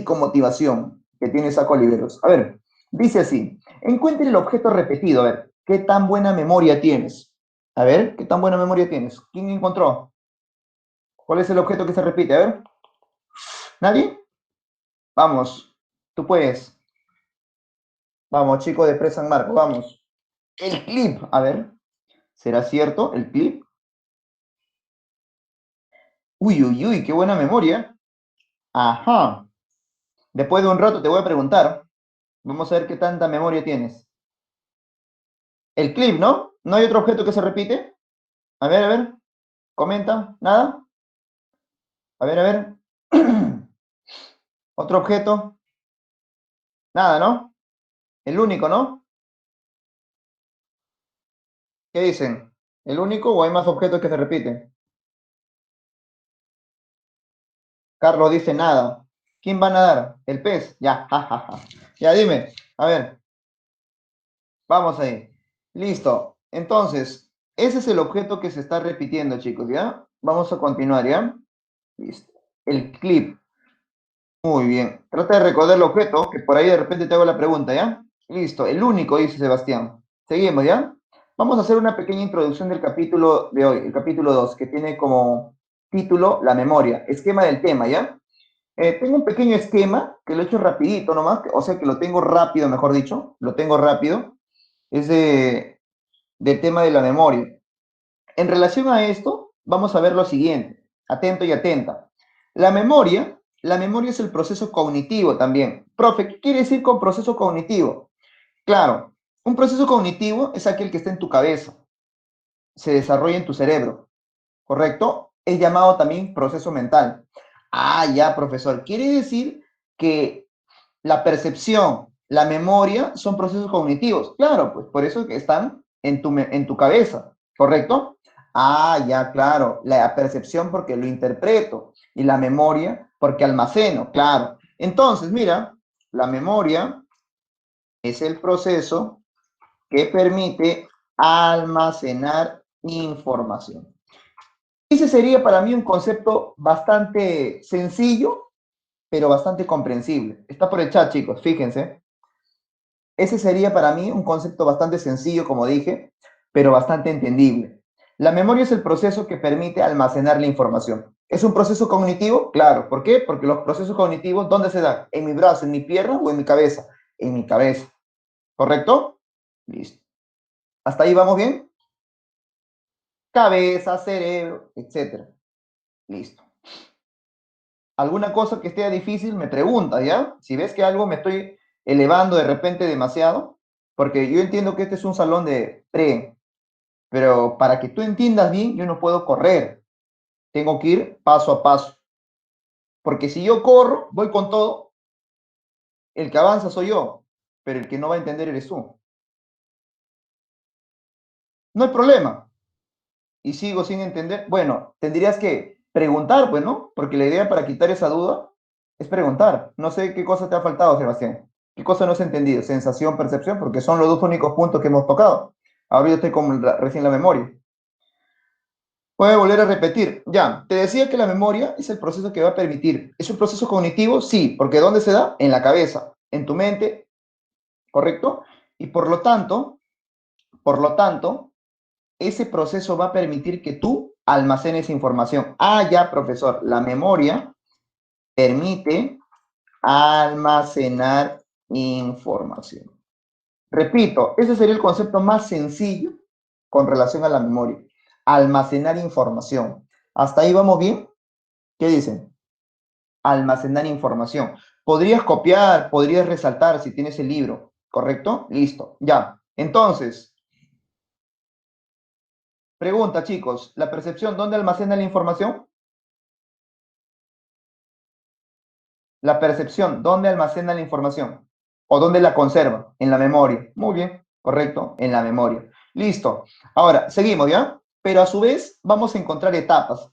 con motivación que tiene Saco Oliveros. A ver, dice así, encuentre el objeto repetido, a ver, ¿qué tan buena memoria tienes? A ver, ¿qué tan buena memoria tienes? ¿Quién encontró? ¿Cuál es el objeto que se repite? A ver, ¿nadie? Vamos, tú puedes. Vamos, chico de Presa San Marco, vamos. El clip, a ver, ¿será cierto el clip? Uy, uy, uy, qué buena memoria. Ajá. Después de un rato te voy a preguntar. Vamos a ver qué tanta memoria tienes. El clip, ¿no? ¿No hay otro objeto que se repite? A ver, comenta, ¿nada? A ver. ¿Otro objeto? Nada, ¿no? El único, ¿no? ¿Qué dicen? ¿El único o hay más objetos que se repiten? Carlos dice nada. ¿Quién va a nadar? ¿El pez? Ya, jajaja. Ya, dime. A ver, vamos ahí. Listo. Entonces, ese es el objeto que se está repitiendo, chicos, ¿ya? Vamos a continuar, ¿ya? Listo. El clip. Muy bien. Trata de recordar el objeto, que por ahí de repente te hago la pregunta, ¿ya? Listo. El único, dice Sebastián. Seguimos, ¿ya? Vamos a hacer una pequeña introducción del capítulo de hoy, el capítulo 2, que tiene como título la memoria, esquema del tema, ¿ya? Tengo un pequeño esquema que lo he hecho rapidito nomás, o sea que lo tengo rápido, mejor dicho, lo tengo rápido, es del tema de la memoria. En relación a esto, vamos a ver lo siguiente, atento y atenta. La memoria es el proceso cognitivo también. Profe, ¿qué quiere decir con proceso cognitivo? Claro, un proceso cognitivo es aquel que está en tu cabeza, se desarrolla en tu cerebro, ¿correcto? Es llamado también proceso mental. Ah, ya, profesor. Quiere decir que la percepción, la memoria son procesos cognitivos. Claro, pues por eso que están en tu cabeza, ¿correcto? Ah, ya, claro. La percepción porque lo interpreto y la memoria porque almaceno, claro. Entonces, mira, la memoria es el proceso que permite almacenar información. Ese sería para mí un concepto bastante sencillo, pero bastante comprensible. Está por el chat, chicos, fíjense. Ese sería para mí un concepto bastante sencillo, como dije, pero bastante entendible. La memoria es el proceso que permite almacenar la información. ¿Es un proceso cognitivo? Claro. ¿Por qué? Porque los procesos cognitivos, ¿dónde se dan? ¿En mi brazo, en mi pierna o en mi cabeza? En mi cabeza. ¿Correcto? Listo. ¿Hasta ahí vamos bien? Cabeza, cerebro, etcétera. Listo. Alguna cosa que esté difícil, me pregunta, ¿ya? Si ves que algo me estoy elevando de repente demasiado, porque yo entiendo que este es un salón de pre, pero para que tú entiendas bien, yo no puedo correr, tengo que ir paso a paso, porque si yo corro, voy con todo, el que avanza soy yo, pero el que no va a entender eres tú. No hay problema, y sigo sin entender. Bueno, tendrías que preguntar, pues, ¿no? Porque la idea para quitar esa duda es preguntar. No sé qué cosa te ha faltado, Sebastián. ¿Qué cosa no has entendido? Sensación, percepción, porque son los dos únicos puntos que hemos tocado. Ahora yo estoy con recién la memoria. Puede volver a repetir. Ya, te decía que la memoria es el proceso que va a permitir. ¿Es un proceso cognitivo? Sí, porque ¿dónde se da? En la cabeza, en tu mente, ¿correcto? Y por lo tanto, ese proceso va a permitir que tú almacenes información. Ah, ya, profesor, la memoria permite almacenar información. Repito, ese sería el concepto más sencillo con relación a la memoria. Almacenar información. ¿Hasta ahí vamos bien? ¿Qué dicen? Almacenar información. Podrías copiar, podrías resaltar si tienes el libro, ¿correcto? Listo, ya. Entonces, pregunta, chicos, ¿la percepción dónde almacena la información? La percepción, ¿dónde almacena la información? ¿O dónde la conserva? En la memoria. Muy bien, correcto, en la memoria. Listo. Ahora, seguimos, ¿ya? Pero a su vez vamos a encontrar etapas.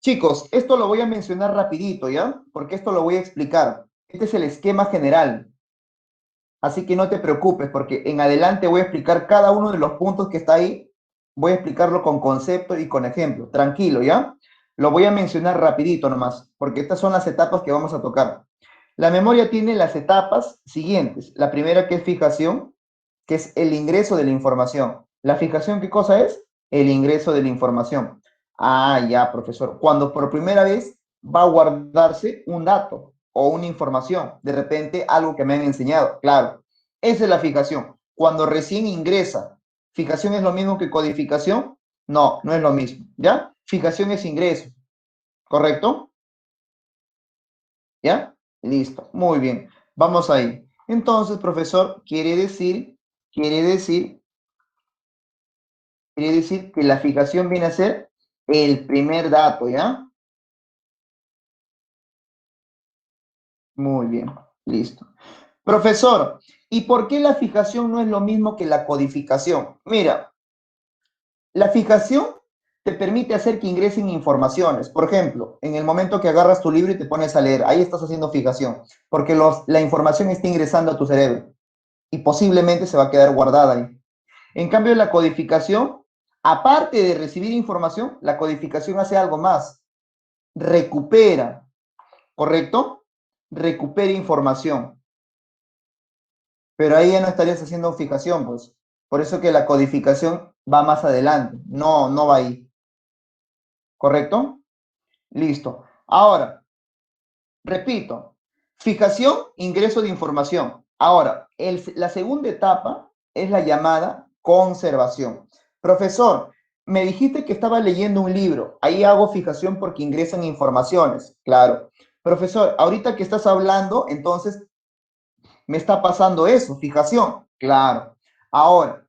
Chicos, esto lo voy a mencionar rapidito, ¿ya? Porque esto lo voy a explicar. Este es el esquema general. Así que no te preocupes, porque en adelante voy a explicar cada uno de los puntos que está ahí. Voy a explicarlo con concepto y con ejemplo. Tranquilo, ¿ya? Lo voy a mencionar rapidito nomás, porque estas son las etapas que vamos a tocar. La memoria tiene las etapas siguientes. La primera que es fijación, que es el ingreso de la información. ¿La fijación qué cosa es? El ingreso de la información. Ah, ya, profesor. Cuando por primera vez va a guardarse un dato o una información, de repente algo que me han enseñado. Claro, esa es la fijación. Cuando recién ingresa, ¿fijación es lo mismo que codificación? No, no es lo mismo. ¿Ya? Fijación es ingreso, ¿correcto? ¿Ya? Listo, muy bien. Vamos ahí. Entonces, profesor, quiere decir, quiere decir que la fijación viene a ser el primer dato, ¿ya? Muy bien, listo. Profesor, ¿y por qué la fijación no es lo mismo que la codificación? Mira, la fijación te permite hacer que ingresen informaciones. Por ejemplo, en el momento que agarras tu libro y te pones a leer, ahí estás haciendo fijación, porque la información está ingresando a tu cerebro y posiblemente se va a quedar guardada ahí. En cambio, la codificación, aparte de recibir información, la codificación hace algo más. Recupera, ¿correcto? Recupera información. Pero ahí ya no estarías haciendo fijación, pues. Por eso que la codificación va más adelante. No, no va ahí. ¿Correcto? Listo. Ahora, repito, fijación, ingreso de información. Ahora, la segunda etapa es la llamada conservación. Profesor, me dijiste que estaba leyendo un libro. Ahí hago fijación porque ingresan informaciones. Claro. Profesor, ahorita que estás hablando, entonces me está pasando eso, fijación. Claro. Ahora,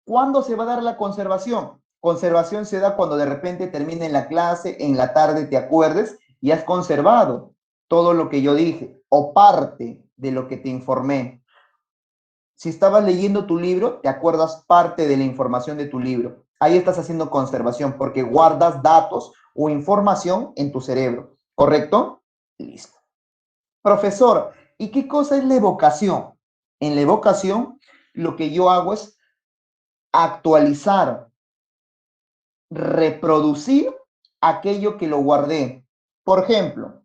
¿cuándo se va a dar la conservación? Conservación se da cuando de repente termine la clase, en la tarde te acuerdes y has conservado todo lo que yo dije o parte de lo que te informé. Si estabas leyendo tu libro, te acuerdas parte de la información de tu libro. Ahí estás haciendo conservación porque guardas datos o información en tu cerebro. ¿Correcto? Listo. Profesor, ¿y qué cosa es la evocación? En la evocación, lo que yo hago es actualizar, reproducir aquello que lo guardé. Por ejemplo,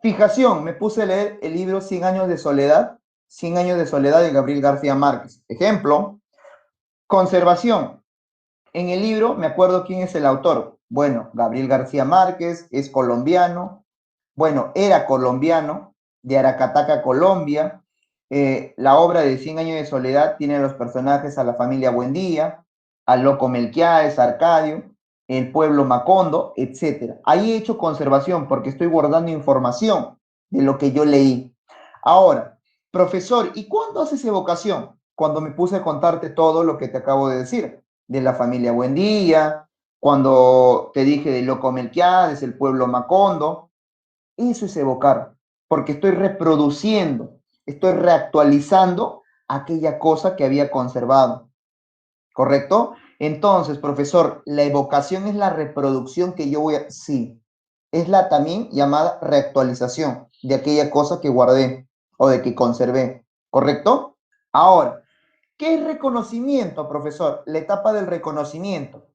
fijación, me puse a leer el libro 100 años de soledad, 100 años de soledad de Gabriel García Márquez. Ejemplo, conservación. En el libro me acuerdo quién es el autor. Bueno, Gabriel García Márquez es colombiano. Bueno, era colombiano, de Aracataca, Colombia. La obra de 100 años de soledad tiene a los personajes a la familia Buendía, al loco Melquiades, Arcadio, el pueblo Macondo, etcétera. Ahí he hecho conservación porque estoy guardando información de lo que yo leí. Ahora, profesor, ¿y cuándo haces evocación? Cuando me puse a contarte todo lo que te acabo de decir, de la familia Buendía, cuando te dije del loco Melquiades, el pueblo Macondo. Eso es evocar, porque estoy reproduciendo, estoy reactualizando aquella cosa que había conservado, ¿correcto? Entonces, profesor, la evocación es la reproducción que yo voy a... Sí, es la también llamada reactualización de aquella cosa que guardé o de que conservé, ¿correcto? Ahora, ¿qué es reconocimiento, profesor? La etapa del reconocimiento.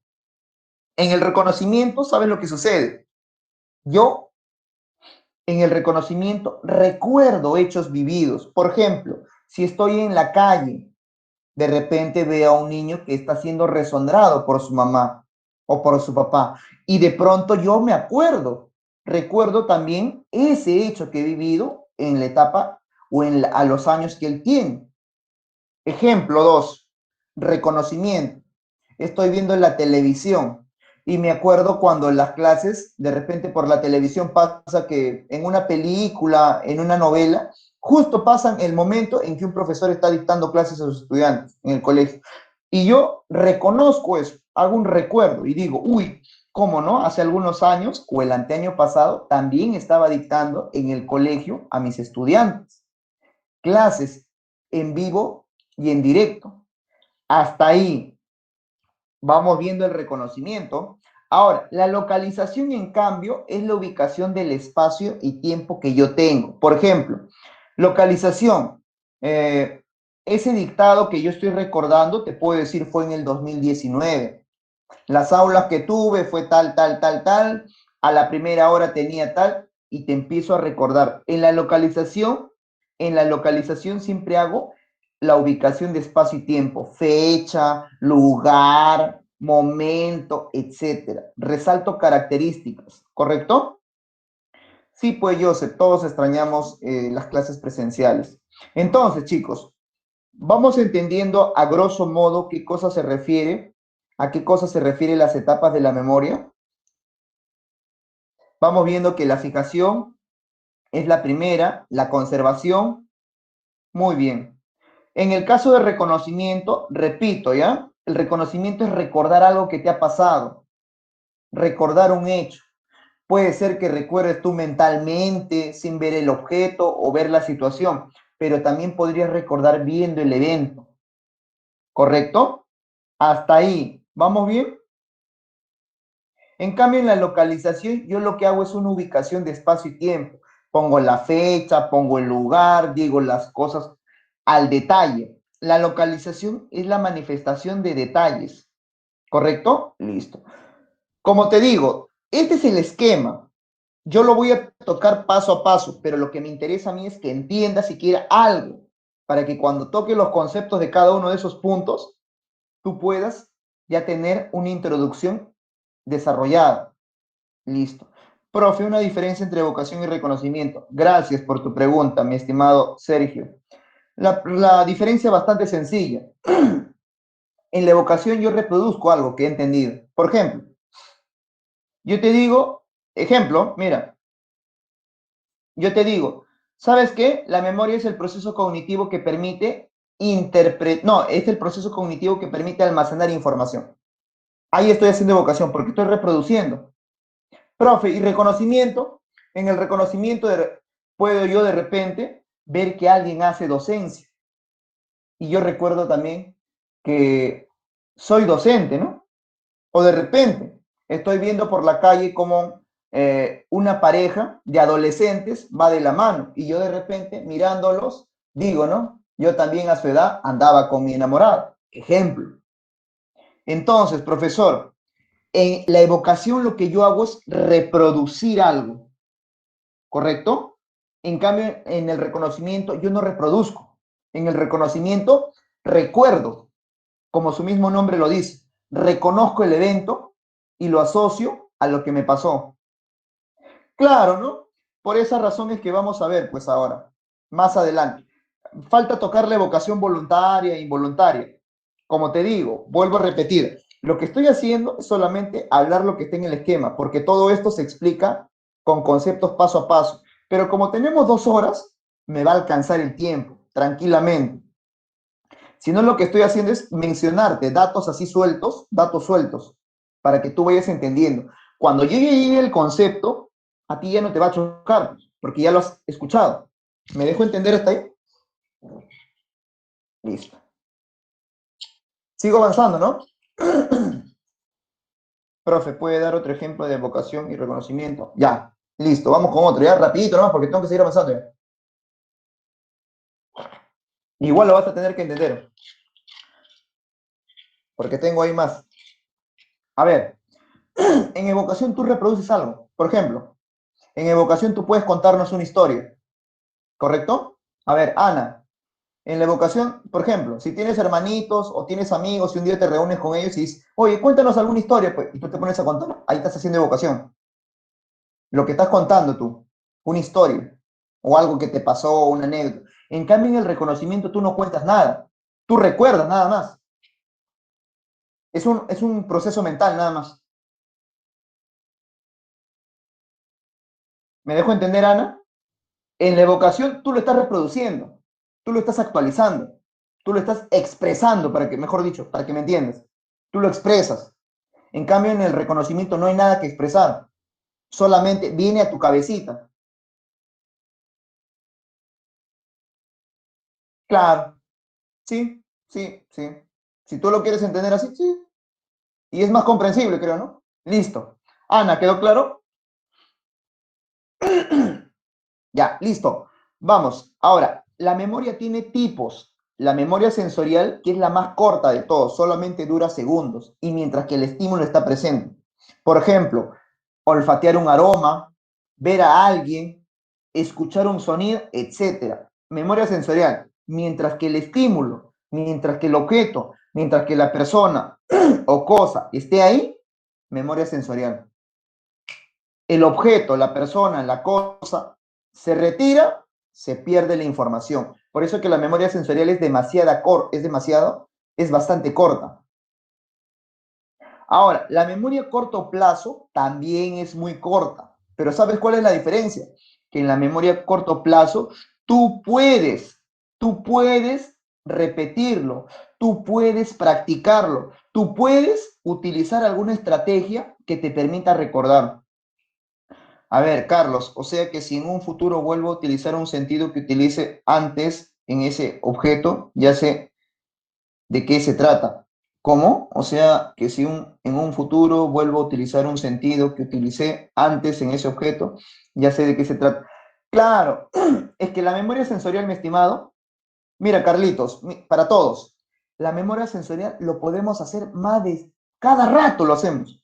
En el reconocimiento, ¿sabes lo que sucede? Yo en el reconocimiento recuerdo hechos vividos. Por ejemplo, si estoy en la calle, de repente veo a un niño que está siendo rezondrado por su mamá o por su papá y de pronto yo me acuerdo, recuerdo también ese hecho que he vivido en la etapa o a los años que él tiene. Ejemplo 2, reconocimiento. Estoy viendo en la televisión y me acuerdo cuando en las clases, de repente por la televisión pasa que en una película, en una novela, justo pasan el momento en que un profesor está dictando clases a sus estudiantes en el colegio. Y yo reconozco eso, hago un recuerdo y digo, uy, ¿cómo no? Hace algunos años o el anteaño pasado también estaba dictando en el colegio a mis estudiantes clases en vivo y en directo. Hasta ahí vamos viendo el reconocimiento. Ahora, la localización, en cambio, es la ubicación del espacio y tiempo que yo tengo. Por ejemplo, localización. eh, ese dictado que yo estoy recordando, te puedo decir, fue en el 2019. Las aulas que tuve fue tal, tal, tal, tal. A la primera hora tenía tal. y te empiezo a recordar. En la localización siempre hago la ubicación de espacio y tiempo, fecha, lugar, momento, etcétera. Resalto características, ¿correcto? Sí, pues Joseph, todos extrañamos las clases presenciales. Entonces, chicos, vamos entendiendo a grosso modo qué cosa se refiere, a qué cosa se refiere las etapas de la memoria. Vamos viendo que la fijación es la primera, la conservación, muy bien. En el caso de reconocimiento, repito, ¿ya? El reconocimiento es recordar algo que te ha pasado, recordar un hecho. Puede ser que recuerdes tú mentalmente sin ver el objeto o ver la situación, pero también podrías recordar viendo el evento, ¿correcto? Hasta ahí, ¿vamos bien? En cambio, en la localización, yo lo que hago es una ubicación de espacio y tiempo. Pongo la fecha, pongo el lugar, digo las cosas al detalle. La localización es la manifestación de detalles, ¿correcto? Listo. Como te digo, este es el esquema. Yo lo voy a tocar paso a paso, pero lo que me interesa a mí es que entiendas siquiera algo, para que cuando toque los conceptos de cada uno de esos puntos, tú puedas ya tener una introducción desarrollada. Listo. Profe, una diferencia entre evocación y reconocimiento. Gracias por tu pregunta, mi estimado Sergio. La diferencia es bastante sencilla. En la evocación yo reproduzco algo que he entendido. Por ejemplo, yo te digo, ejemplo, mira, yo te digo, ¿sabes qué? La memoria es el proceso cognitivo que permite interpretar, no, es el proceso cognitivo que permite almacenar información. Ahí estoy haciendo evocación porque estoy reproduciendo. Profe, y reconocimiento, en el reconocimiento puedo yo de repente ver que alguien hace docencia. Y yo recuerdo también que soy docente, ¿no? O de repente estoy viendo por la calle como una pareja de adolescentes va de la mano y yo de repente mirándolos digo, ¿no? Yo también a su edad andaba con mi enamorada. Ejemplo. Entonces, profesor, en la evocación lo que yo hago es reproducir algo, ¿correcto? En cambio, en el reconocimiento yo no reproduzco. En el reconocimiento recuerdo, como su mismo nombre lo dice. Reconozco el evento y lo asocio a lo que me pasó. Claro, ¿no? Por esa razón es que vamos a ver, pues ahora, más adelante. Falta tocar la evocación voluntaria e involuntaria. Como te digo, vuelvo a repetir, lo que estoy haciendo es solamente hablar lo que está en el esquema, porque todo esto se explica con conceptos paso a paso. Pero como tenemos 2 horas, me va a alcanzar el tiempo, tranquilamente. Si no, lo que estoy haciendo es mencionarte datos así sueltos, datos sueltos, para que tú vayas entendiendo. Cuando llegue el concepto, a ti ya no te va a chocar, porque ya lo has escuchado. ¿Me dejo entender hasta ahí? Listo. Sigo avanzando, ¿no? Profe, ¿puede dar otro ejemplo de vocación y reconocimiento? Ya, listo, vamos con otro, ya rapidito, ¿no? Porque tengo que seguir avanzando. Ya. Igual lo vas a tener que entender, porque tengo ahí más. A ver, en evocación tú reproduces algo. Por ejemplo, en evocación tú puedes contarnos una historia, ¿correcto? A ver, Ana, en la evocación, por ejemplo, si tienes hermanitos o tienes amigos y un día te reúnes con ellos y dices, oye, cuéntanos alguna historia, pues, y tú te pones a contar, ahí estás haciendo evocación. Lo que estás contando tú, una historia o algo que te pasó, una anécdota. En cambio, en el reconocimiento tú no cuentas nada, tú recuerdas nada más. Es un proceso mental nada más. ¿Me dejo entender, Ana? En la evocación tú lo estás reproduciendo, tú lo estás actualizando, tú lo estás expresando, para que, mejor dicho, para que me entiendas. Tú lo expresas. En cambio, en el reconocimiento no hay nada que expresar, solamente viene a tu cabecita. Claro, sí, sí, sí. Si tú lo quieres entender así, sí. Y es más comprensible, creo, ¿no? Listo. Ana, ¿quedó claro? Ya, listo. Vamos. Ahora, la memoria tiene tipos. La memoria sensorial, que es la más corta de todos, solamente dura segundos, y mientras que el estímulo está presente. Por ejemplo, olfatear un aroma, ver a alguien, escuchar un sonido, etcétera. Memoria sensorial. Mientras que el estímulo, mientras que el objeto, mientras que la persona o cosa esté ahí, memoria sensorial. El objeto, la persona, la cosa, se retira, se pierde la información. Por eso que la memoria sensorial es bastante corta. Ahora, la memoria a corto plazo también es muy corta, pero ¿sabes cuál es la diferencia? Que en la memoria a corto plazo tú puedes repetirlo, tú puedes practicarlo, tú puedes utilizar alguna estrategia que te permita recordar. A ver, Carlos, o sea que si en un futuro vuelvo a utilizar un sentido que utilice antes en ese objeto, ya sé de qué se trata. ¿Cómo? O sea que si en un futuro vuelvo a utilizar un sentido que utilicé antes en ese objeto, ya sé de qué se trata. Claro, es que la memoria sensorial, mi estimado, mira, Carlitos, para todos, la memoria sensorial lo podemos hacer más de cada rato lo hacemos.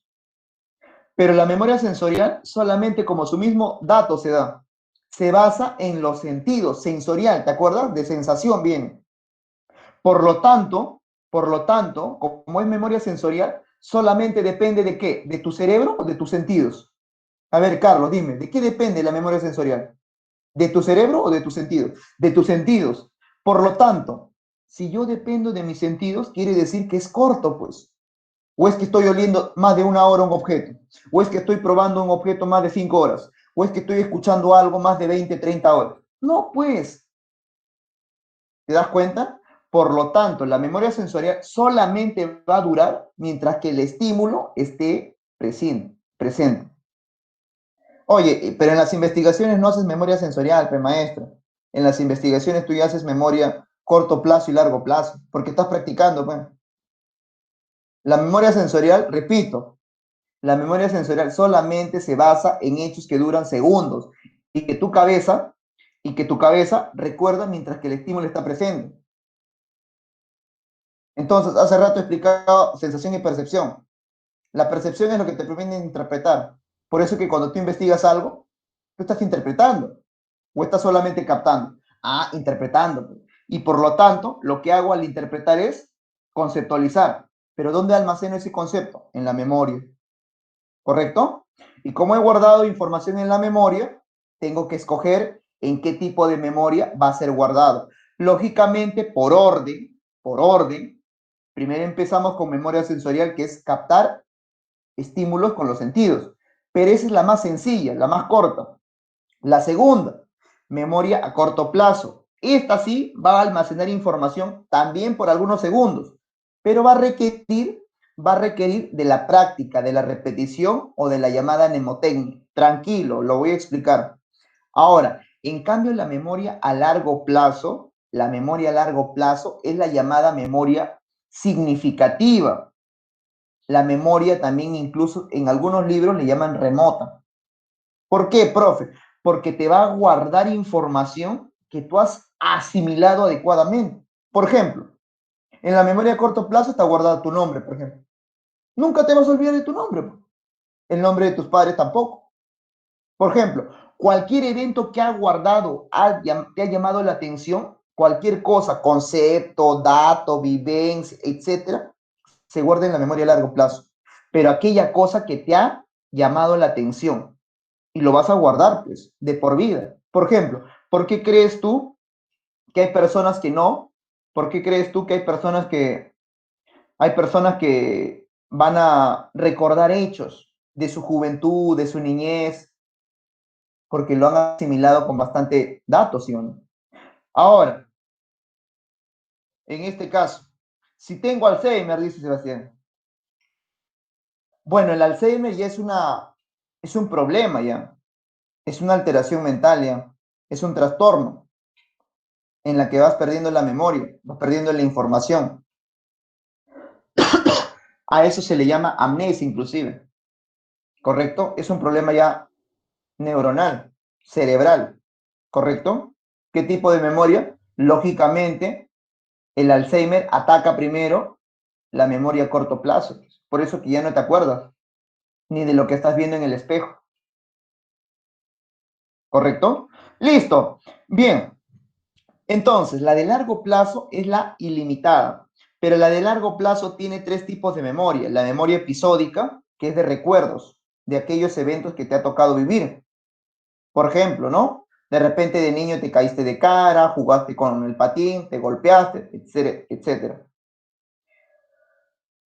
Pero la memoria sensorial solamente como su mismo dato se da. Se basa en los sentidos, sensorial, ¿te acuerdas? De sensación viene. Por lo tanto, por lo tanto, como es memoria sensorial, solamente depende de qué, de tu cerebro o de tus sentidos. A ver, Carlos, dime, ¿de qué depende la memoria sensorial? ¿De tu cerebro o de tus sentidos? De tus sentidos. Por lo tanto, si yo dependo de mis sentidos, quiere decir que es corto, pues. O es que estoy oliendo más de una hora un objeto, o es que estoy probando un objeto más de 5 horas, o es que estoy escuchando algo más de 20, 30 horas. No, pues, ¿te das cuenta? Por lo tanto, la memoria sensorial solamente va a durar mientras que el estímulo esté presente. Oye, pero en las investigaciones no haces memoria sensorial, maestro. En las investigaciones tú ya haces memoria corto plazo y largo plazo, porque estás practicando, pues. La memoria sensorial, repito, la memoria sensorial solamente se basa en hechos que duran segundos y que tu cabeza recuerda mientras que el estímulo está presente. Entonces, hace rato he explicado sensación y percepción. La percepción es lo que te permite interpretar. Por eso que cuando tú investigas algo, tú estás interpretando o estás solamente captando. Ah, interpretando. Y por lo tanto, lo que hago al interpretar es conceptualizar. Pero ¿dónde almaceno ese concepto? En la memoria. ¿Correcto? Y como he guardado información en la memoria, tengo que escoger en qué tipo de memoria va a ser guardado. Lógicamente, por orden, primero empezamos con memoria sensorial, que es captar estímulos con los sentidos. Pero esa es la más sencilla, la más corta. La segunda, memoria a corto plazo. Esta sí va a almacenar información también por algunos segundos, pero va a requerir de la práctica, de la repetición o de la llamada mnemotecnia. Tranquilo, lo voy a explicar. Ahora, en cambio, la memoria a largo plazo es la llamada memoria significativa. La memoria también incluso en algunos libros le llaman remota. ¿Por qué, profe? Porque te va a guardar información que tú has asimilado adecuadamente. Por ejemplo, en la memoria a corto plazo está guardado tu nombre, por ejemplo. Nunca te vas a olvidar de tu nombre. El nombre de tus padres tampoco. Por ejemplo, cualquier evento que ha guardado, te ha llamado la atención, cualquier cosa, concepto, dato, vivencia, etcétera, se guarda en la memoria a largo plazo. Pero aquella cosa que te ha llamado la atención, y lo vas a guardar, pues, de por vida. Por ejemplo, ¿por qué crees tú que hay personas que no? ¿Por qué crees tú que hay personas que van a recordar hechos de su juventud, de su niñez, porque lo han asimilado con bastante datos, ¿sí o no? Ahora, en este caso, si tengo Alzheimer, dice Sebastián. Bueno, el Alzheimer ya es un problema ya, es una alteración mental ya, es un trastorno en la que vas perdiendo la memoria, vas perdiendo la información. A eso se le llama amnesia inclusive, ¿correcto? Es un problema ya neuronal, cerebral, ¿correcto? ¿Qué tipo de memoria? Lógicamente, el Alzheimer ataca primero la memoria a corto plazo. Por eso que ya no te acuerdas ni de lo que estás viendo en el espejo. ¿correcto? Listo. Bien, entonces, la de largo plazo es la ilimitada, pero la de largo plazo tiene tres tipos de memoria. La memoria episódica, que es de recuerdos, de aquellos eventos que te ha tocado vivir. Por ejemplo, ¿no? De repente de niño te caíste de cara, jugaste con el patín, te golpeaste, etcétera, etcétera.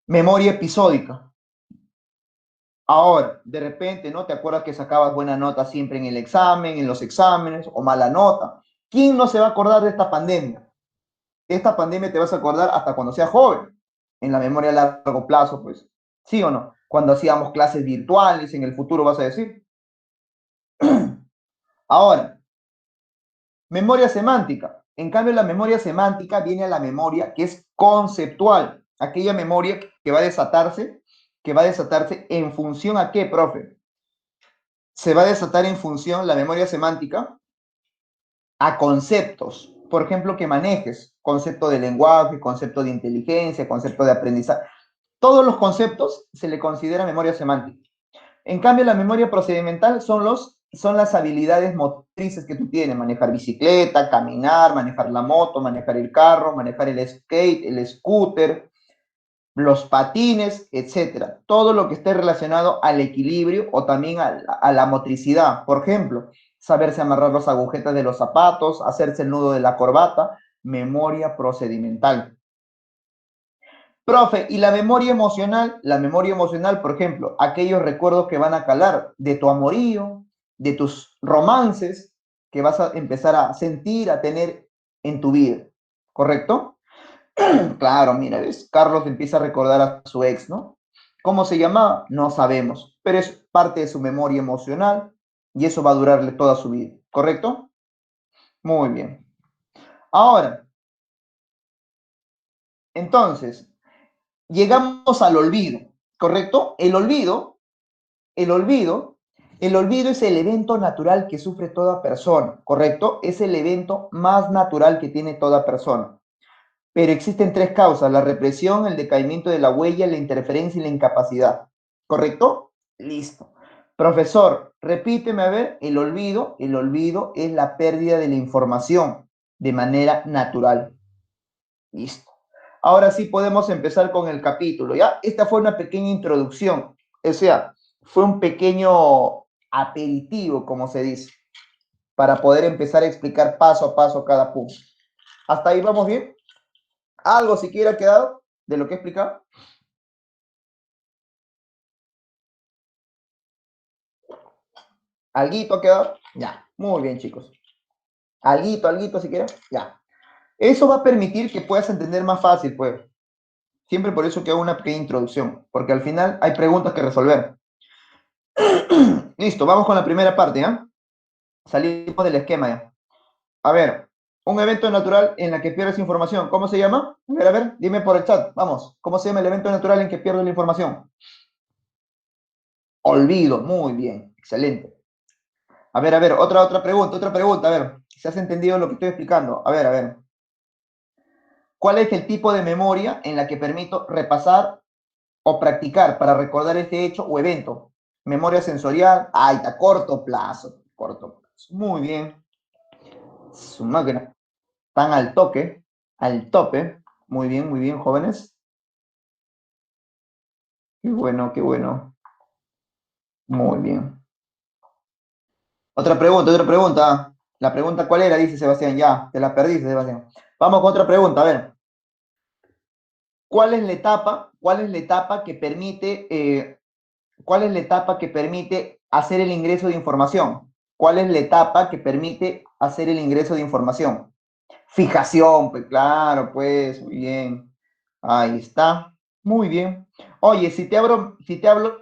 Memoria episódica. Ahora, de repente, ¿no? Te acuerdas que sacabas buena nota siempre en el examen, en los exámenes, o mala nota. ¿Quién no se va a acordar de esta pandemia? Esta pandemia te vas a acordar hasta cuando seas joven, en la memoria a largo plazo, pues. ¿Sí o no? Cuando hacíamos clases virtuales, en el futuro vas a decir. Ahora, memoria semántica. En cambio, la memoria semántica viene a la memoria que es conceptual. Aquella memoria que va a desatarse en función a qué, profe. Se va a desatar en función la memoria semántica a conceptos. Por ejemplo, que manejes concepto de lenguaje, concepto de inteligencia, concepto de aprendizaje. Todos los conceptos se le considera memoria semántica. En cambio, la memoria procedimental son las habilidades motrices que tú tienes, manejar bicicleta, caminar, manejar la moto, manejar el carro, manejar el skate, el scooter, los patines, etcétera. Todo lo que esté relacionado al equilibrio o también a la motricidad. Por ejemplo, saberse amarrar las agujetas de los zapatos, hacerse el nudo de la corbata, memoria procedimental. Profe, ¿y la memoria emocional? La memoria emocional, por ejemplo, aquellos recuerdos que van a calar de tu amorío, de tus romances que vas a empezar a sentir, a tener en tu vida. ¿Correcto? Claro, mira, ¿ves? Carlos empieza a recordar a su ex, ¿no? ¿Cómo se llamaba? No sabemos, pero es parte de su memoria emocional y eso va a durarle toda su vida. ¿Correcto? Muy bien. Ahora, entonces, llegamos al olvido, ¿correcto? El olvido, el olvido es el evento natural que sufre toda persona, ¿correcto? Es el evento más natural que tiene toda persona. Pero existen tres causas: la represión, el decaimiento de la huella, la interferencia y la incapacidad. ¿Correcto? Listo. Profesor, repíteme a ver, el olvido es la pérdida de la información de manera natural. Listo. Ahora sí podemos empezar con el capítulo, ¿ya? Esta fue una pequeña introducción, o sea, fue un pequeño aperitivo, como se dice, para poder empezar a explicar paso a paso cada punto. ¿Hasta ahí vamos bien? ¿Algo siquiera ha quedado de lo que he explicado? ¿Alguito ha quedado? Ya, muy bien, chicos. ¿Alguito siquiera? Ya. Eso va a permitir que puedas entender más fácil, pues. Siempre por eso que hago una pequeña introducción, porque al final hay preguntas que resolver. Listo, vamos con la primera parte, ¿ya? Salimos del esquema ya. A ver, un evento natural en la que pierdes información. ¿Cómo se llama? A ver, dime por el chat. Vamos, ¿cómo se llama el evento natural en que pierdes la información? Olvido, muy bien, excelente. A ver, otra pregunta, a ver, si has entendido lo que estoy explicando. A ver. ¿Cuál es el tipo de memoria en la que permito repasar o practicar para recordar este hecho o evento? Memoria sensorial, ahí está, corto plazo, corto plazo. Muy bien, su máquina. Están al toque, al tope. Muy bien, jóvenes. Qué bueno, qué bueno. Muy bien. Otra pregunta. La pregunta, ¿cuál era? Dice Sebastián. Ya, te la perdiste, Sebastián. Vamos con otra pregunta. A ver, ¿cuál es la etapa que permite, cuál es la etapa que permite hacer el ingreso de información? ¿Cuál es la etapa que permite hacer el ingreso de información? Fijación, pues claro, pues, muy bien. Ahí está. Muy bien. Oye, si te hablo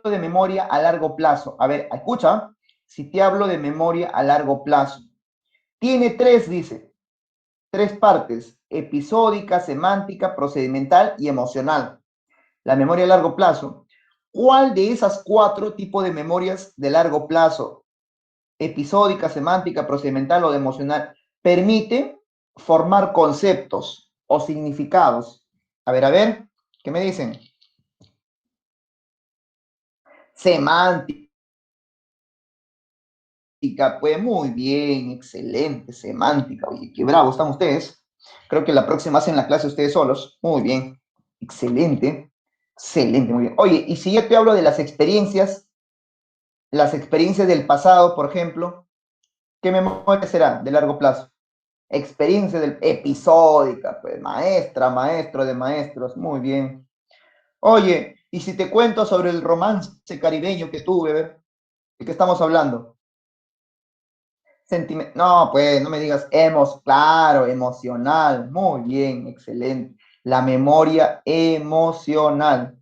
de memoria a largo plazo, a ver, escucha, si te hablo de memoria a largo plazo, tiene tres, dice, tres partes: episódica, semántica, procedimental y emocional. La memoria a largo plazo. ¿Cuál de esas cuatro tipos de memorias de largo plazo, episódica, semántica, procedimental o de emocional, permite formar conceptos o significados? A ver, ¿qué me dicen? Semántica, semántica, pues muy bien, excelente, semántica. Oye, qué bravo están ustedes. Creo que la próxima hacen la clase ustedes solos. Muy bien, excelente, excelente, muy bien. Oye, y si yo te hablo de las experiencias del pasado, por ejemplo, ¿qué memoria será de largo plazo? Experiencia del episódica, pues maestra, maestro de maestros, muy bien. Oye, y si te cuento sobre el romance caribeño que tuve, ¿de qué estamos hablando? No, pues no me digas claro, emocional, muy bien, excelente. La memoria emocional,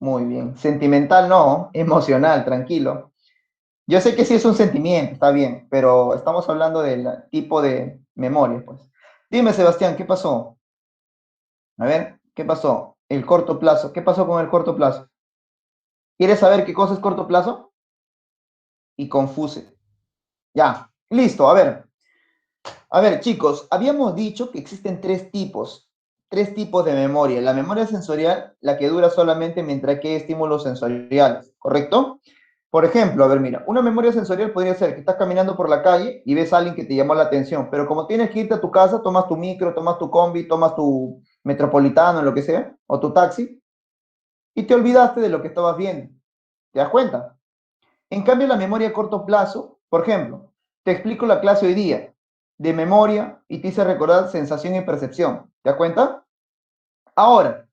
muy bien. Sentimental no, emocional, tranquilo. Yo sé que sí es un sentimiento, está bien, pero estamos hablando del tipo de memoria, pues. Dime, Sebastián, ¿qué pasó? A ver, ¿qué pasó? El corto plazo. ¿Qué pasó con el corto plazo? ¿Quieres saber qué cosa es corto plazo? Y confuse. Ya, listo. A ver, chicos, habíamos dicho que existen tres tipos de memoria. La memoria sensorial, la que dura solamente mientras que hay estímulos sensoriales, ¿correcto? Por ejemplo, a ver, mira, una memoria sensorial podría ser que estás caminando por la calle y ves a alguien que te llamó la atención, pero como tienes que irte a tu casa, tomas tu micro, tomas tu combi, tomas tu metropolitano, lo que sea, o tu taxi, y te olvidaste de lo que estabas viendo. ¿Te das cuenta? En cambio, la memoria a corto plazo, por ejemplo, te explico la clase hoy día de memoria y te hice recordar sensación y percepción. ¿Te das cuenta? Ahora,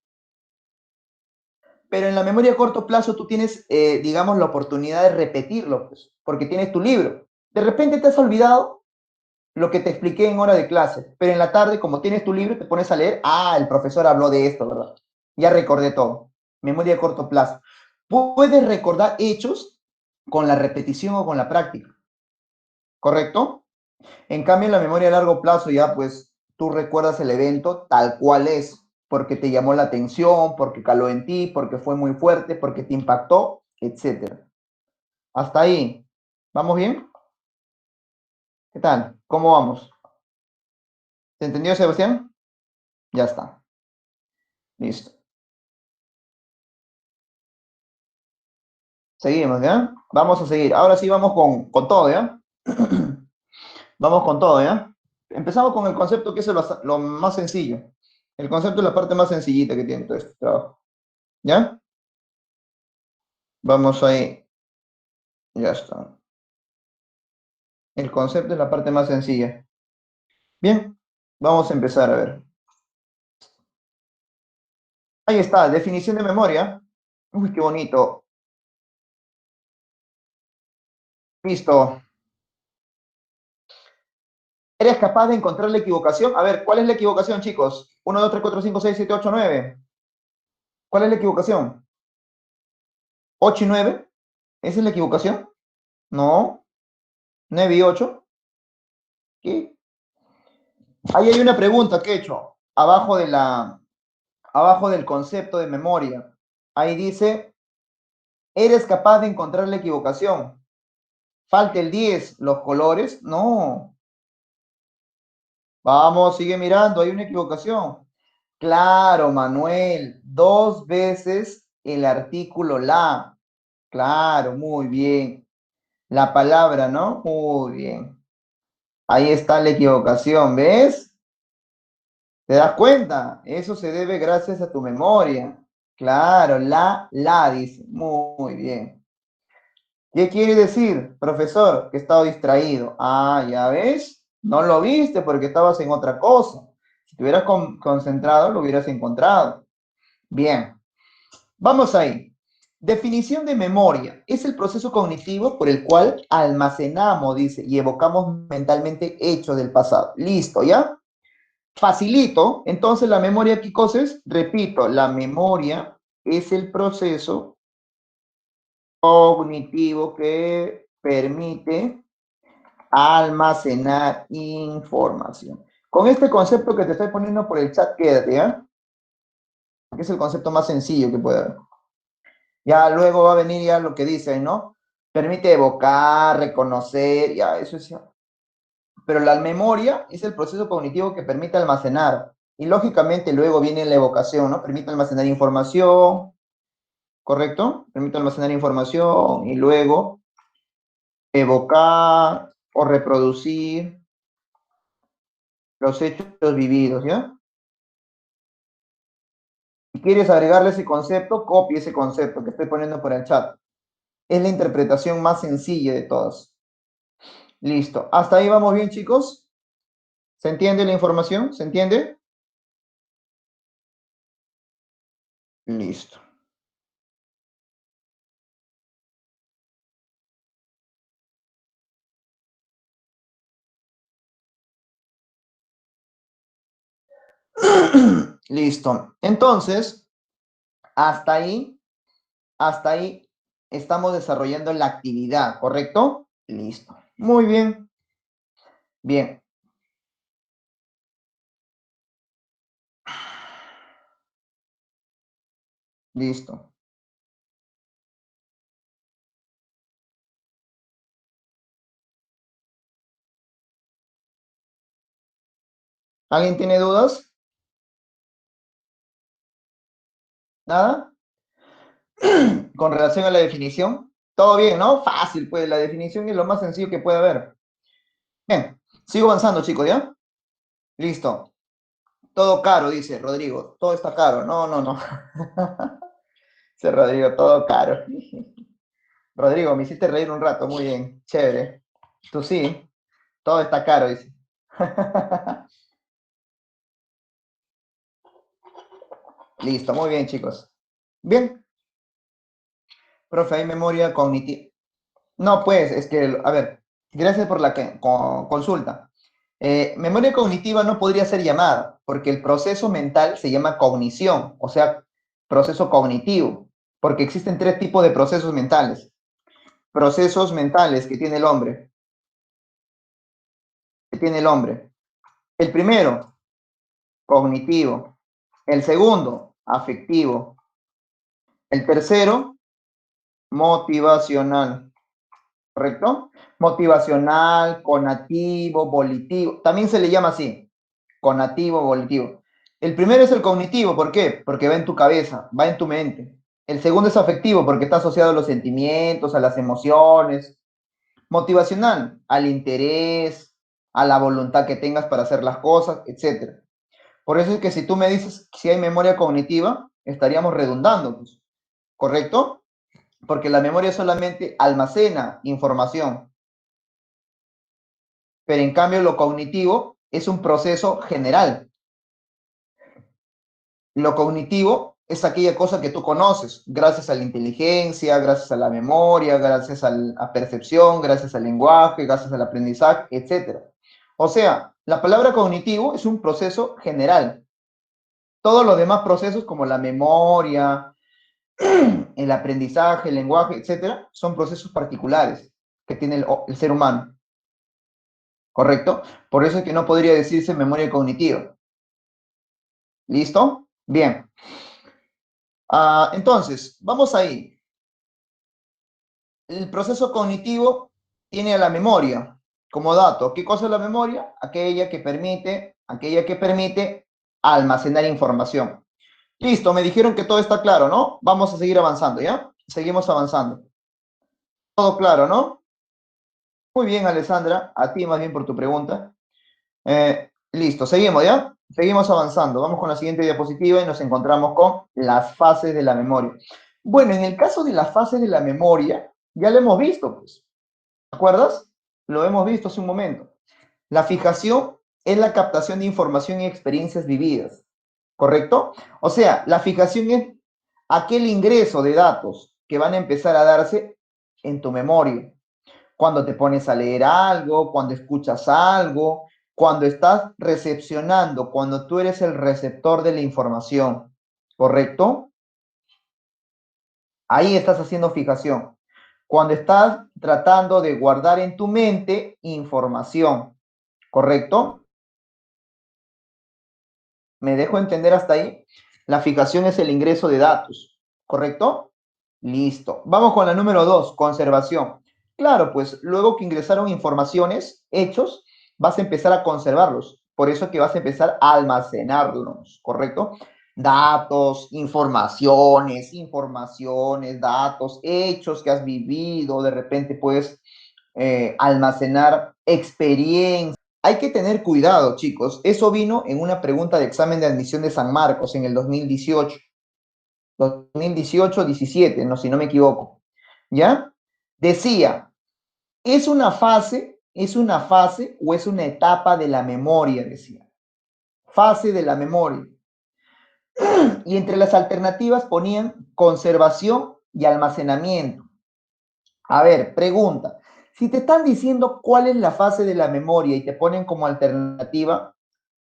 pero en la memoria a corto plazo tú tienes, digamos, la oportunidad de repetirlo, pues, porque tienes tu libro. De repente te has olvidado lo que te expliqué en hora de clase, pero en la tarde, como tienes tu libro, te pones a leer, el profesor habló de esto, ¿verdad? Ya recordé todo. Memoria a corto plazo. Puedes recordar hechos con la repetición o con la práctica, ¿correcto? En cambio, en la memoria a largo plazo ya pues tú recuerdas el evento tal cual es, porque te llamó la atención, porque caló en ti, porque fue muy fuerte, porque te impactó, etcétera. Hasta ahí. ¿Vamos bien? ¿Qué tal? ¿Cómo vamos? ¿Se entendió, Sebastián? Ya está. Listo. Seguimos, ¿ya? Vamos a seguir. Ahora sí vamos con todo, ¿ya? Vamos con todo, ¿ya? Empezamos con el concepto que es lo más sencillo. El concepto es la parte más sencillita que tiene todo este trabajo. ¿Ya? Vamos ahí. Ya está. El concepto es la parte más sencilla. Bien, vamos a empezar a ver. Ahí está, definición de memoria. Uy, qué bonito. Listo. ¿Eres capaz de encontrar la equivocación? A ver, ¿cuál es la equivocación, chicos? 1, 2, 3, 4, 5, 6, 7, 8, 9. ¿Cuál es la equivocación? 8 y 9. ¿Esa es la equivocación? No. 9 y 8. ¿Qué? Ahí hay una pregunta que he hecho. Abajo del concepto de memoria. Ahí dice, ¿eres capaz de encontrar la equivocación? Falta el 10, los colores. No. Vamos, sigue mirando, hay una equivocación. Claro, Manuel, dos veces el artículo la. Claro, muy bien. La palabra, ¿no? Muy bien. Ahí está la equivocación, ¿ves? ¿Te das cuenta? Eso se debe gracias a tu memoria. Claro, dice. Muy bien. ¿Qué quiere decir, profesor? Que he estado distraído. Ya ves, no lo viste porque estabas en otra cosa. Si te hubieras concentrado, lo hubieras encontrado. Bien, vamos ahí. Definición de memoria. Es el proceso cognitivo por el cual almacenamos, dice, y evocamos mentalmente hechos del pasado. Listo, ¿ya? Facilito. Entonces, la memoria, ¿qué cosa es? Repito, la memoria es el proceso cognitivo que permite almacenar información. Con este concepto que te estoy poniendo por el chat, quédate, ¿ya? Que es el concepto más sencillo que puede haber. Ya luego va a venir ya lo que dice, ¿no? Permite evocar, reconocer, ya, eso es ya. Pero la memoria es el proceso cognitivo que permite almacenar. Y lógicamente luego viene la evocación, ¿no? Permite almacenar información, ¿correcto? Permite almacenar información y luego evocar o reproducir los hechos vividos, ¿ya? Si quieres agregarle ese concepto, copia ese concepto que estoy poniendo por el chat. Es la interpretación más sencilla de todas. Listo. ¿Hasta ahí vamos bien, chicos? ¿Se entiende la información? ¿Se entiende? Listo. Listo. Entonces, hasta ahí, hasta ahí estamos desarrollando la actividad, ¿correcto? Listo. Muy bien. Bien. Listo. ¿Alguien tiene dudas? ¿Nada? Con relación a la definición. Todo bien, ¿no? Fácil, pues la definición es lo más sencillo que puede haber. Bien, sigo avanzando, chicos, ¿ya? Listo. Todo caro, dice Rodrigo. Todo está caro. No, no, no. Dice Rodrigo, todo caro. Rodrigo, me hiciste reír un rato. Muy bien. Chévere. Tú sí. Todo está caro, dice. Listo, muy bien, chicos. Bien, profe, hay memoria cognitiva. No, pues, es que, a ver, gracias por la consulta. Memoria cognitiva no podría ser llamada, porque el proceso mental se llama cognición, o sea, proceso cognitivo, porque existen tres tipos de procesos mentales. Procesos mentales que tiene el hombre, que tiene el hombre. El primero, cognitivo. El segundo, afectivo. El tercero, motivacional. ¿Correcto? Motivacional, conativo, volitivo. También se le llama así, conativo, volitivo. El primero es el cognitivo, ¿por qué? Porque va en tu cabeza, va en tu mente. El segundo es afectivo, porque está asociado a los sentimientos, a las emociones. Motivacional, al interés, a la voluntad que tengas para hacer las cosas, etc. Por eso es que si tú me dices si hay memoria cognitiva, estaríamos redundando, pues, ¿correcto? Porque la memoria solamente almacena información, pero en cambio lo cognitivo es un proceso general. Lo cognitivo es aquella cosa que tú conoces, gracias a la inteligencia, gracias a la memoria, gracias a la percepción, gracias al lenguaje, gracias al aprendizaje, etc. O sea, la palabra cognitivo es un proceso general. Todos los demás procesos como la memoria, el aprendizaje, el lenguaje, etc., son procesos particulares que tiene el ser humano, ¿correcto? Por eso es que no podría decirse memoria cognitiva. ¿Listo? Bien. Entonces, vamos ahí. El proceso cognitivo tiene a la memoria como dato. ¿Qué cosa es la memoria? Aquella que permite almacenar información. Listo, me dijeron que todo está claro, ¿no? Vamos a seguir avanzando, ¿ya? Seguimos avanzando. Todo claro, ¿no? Muy bien, Alessandra. A ti más bien por tu pregunta. Listo, seguimos, ¿ya? Seguimos avanzando. Vamos con la siguiente diapositiva y nos encontramos con las fases de la memoria. Bueno, en el caso de las fases de la memoria, ya lo hemos visto, pues. ¿Te acuerdas? Lo hemos visto hace un momento. La fijación es la captación de información y experiencias vividas, ¿correcto? O sea, la fijación es aquel ingreso de datos que van a empezar a darse en tu memoria. Cuando te pones a leer algo, cuando escuchas algo, cuando estás recepcionando, cuando tú eres el receptor de la información, ¿correcto? Ahí estás haciendo fijación. Cuando estás tratando de guardar en tu mente información, ¿correcto? ¿Me dejo entender hasta ahí? La fijación es el ingreso de datos, ¿correcto? Listo. Vamos con la número 2, conservación. Claro, pues luego que ingresaron informaciones, hechos, vas a empezar a conservarlos. Por eso que vas a empezar a almacenarlos, ¿correcto? Datos, informaciones, datos, hechos que has vivido, de repente puedes almacenar experiencia. Hay que tener cuidado, chicos. Eso vino en una pregunta de examen de admisión de San Marcos en el 2018. 2018-17, no, si no me equivoco. ¿Ya? Decía, ¿es una fase o es una etapa de la memoria? Decía. Fase de la memoria. Y entre las alternativas ponían conservación y almacenamiento. A ver, pregunta. Si te están diciendo cuál es la fase de la memoria y te ponen como alternativa,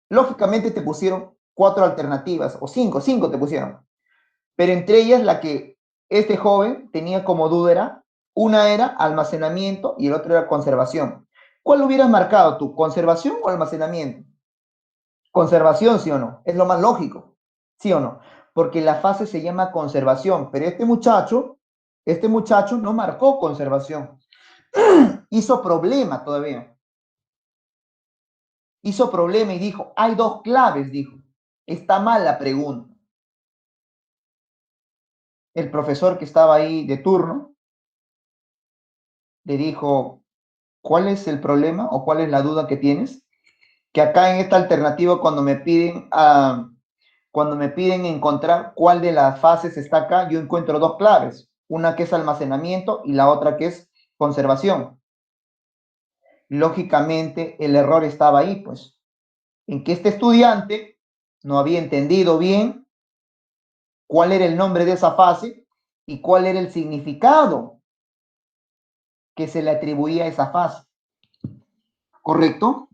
lógicamente te pusieron 4 alternativas, o 5 te pusieron. Pero entre ellas la que este joven tenía como duda era, una era almacenamiento y el otro era conservación. ¿Cuál hubieras marcado tú? ¿Conservación o almacenamiento? Conservación, ¿sí o no? Es lo más lógico, ¿sí o no? Porque la fase se llama conservación, pero este muchacho no marcó conservación. Hizo problema todavía. Hizo problema y dijo, hay 2 claves, dijo. Está mal la pregunta. El profesor que estaba ahí de turno le dijo, ¿cuál es el problema o cuál es la duda que tienes? Que acá en esta alternativa cuando me piden encontrar cuál de las fases está acá, yo encuentro 2 claves, una que es almacenamiento y la otra que es conservación. Lógicamente el error estaba ahí, pues, en que este estudiante no había entendido bien cuál era el nombre de esa fase y cuál era el significado que se le atribuía a esa fase. ¿Correcto?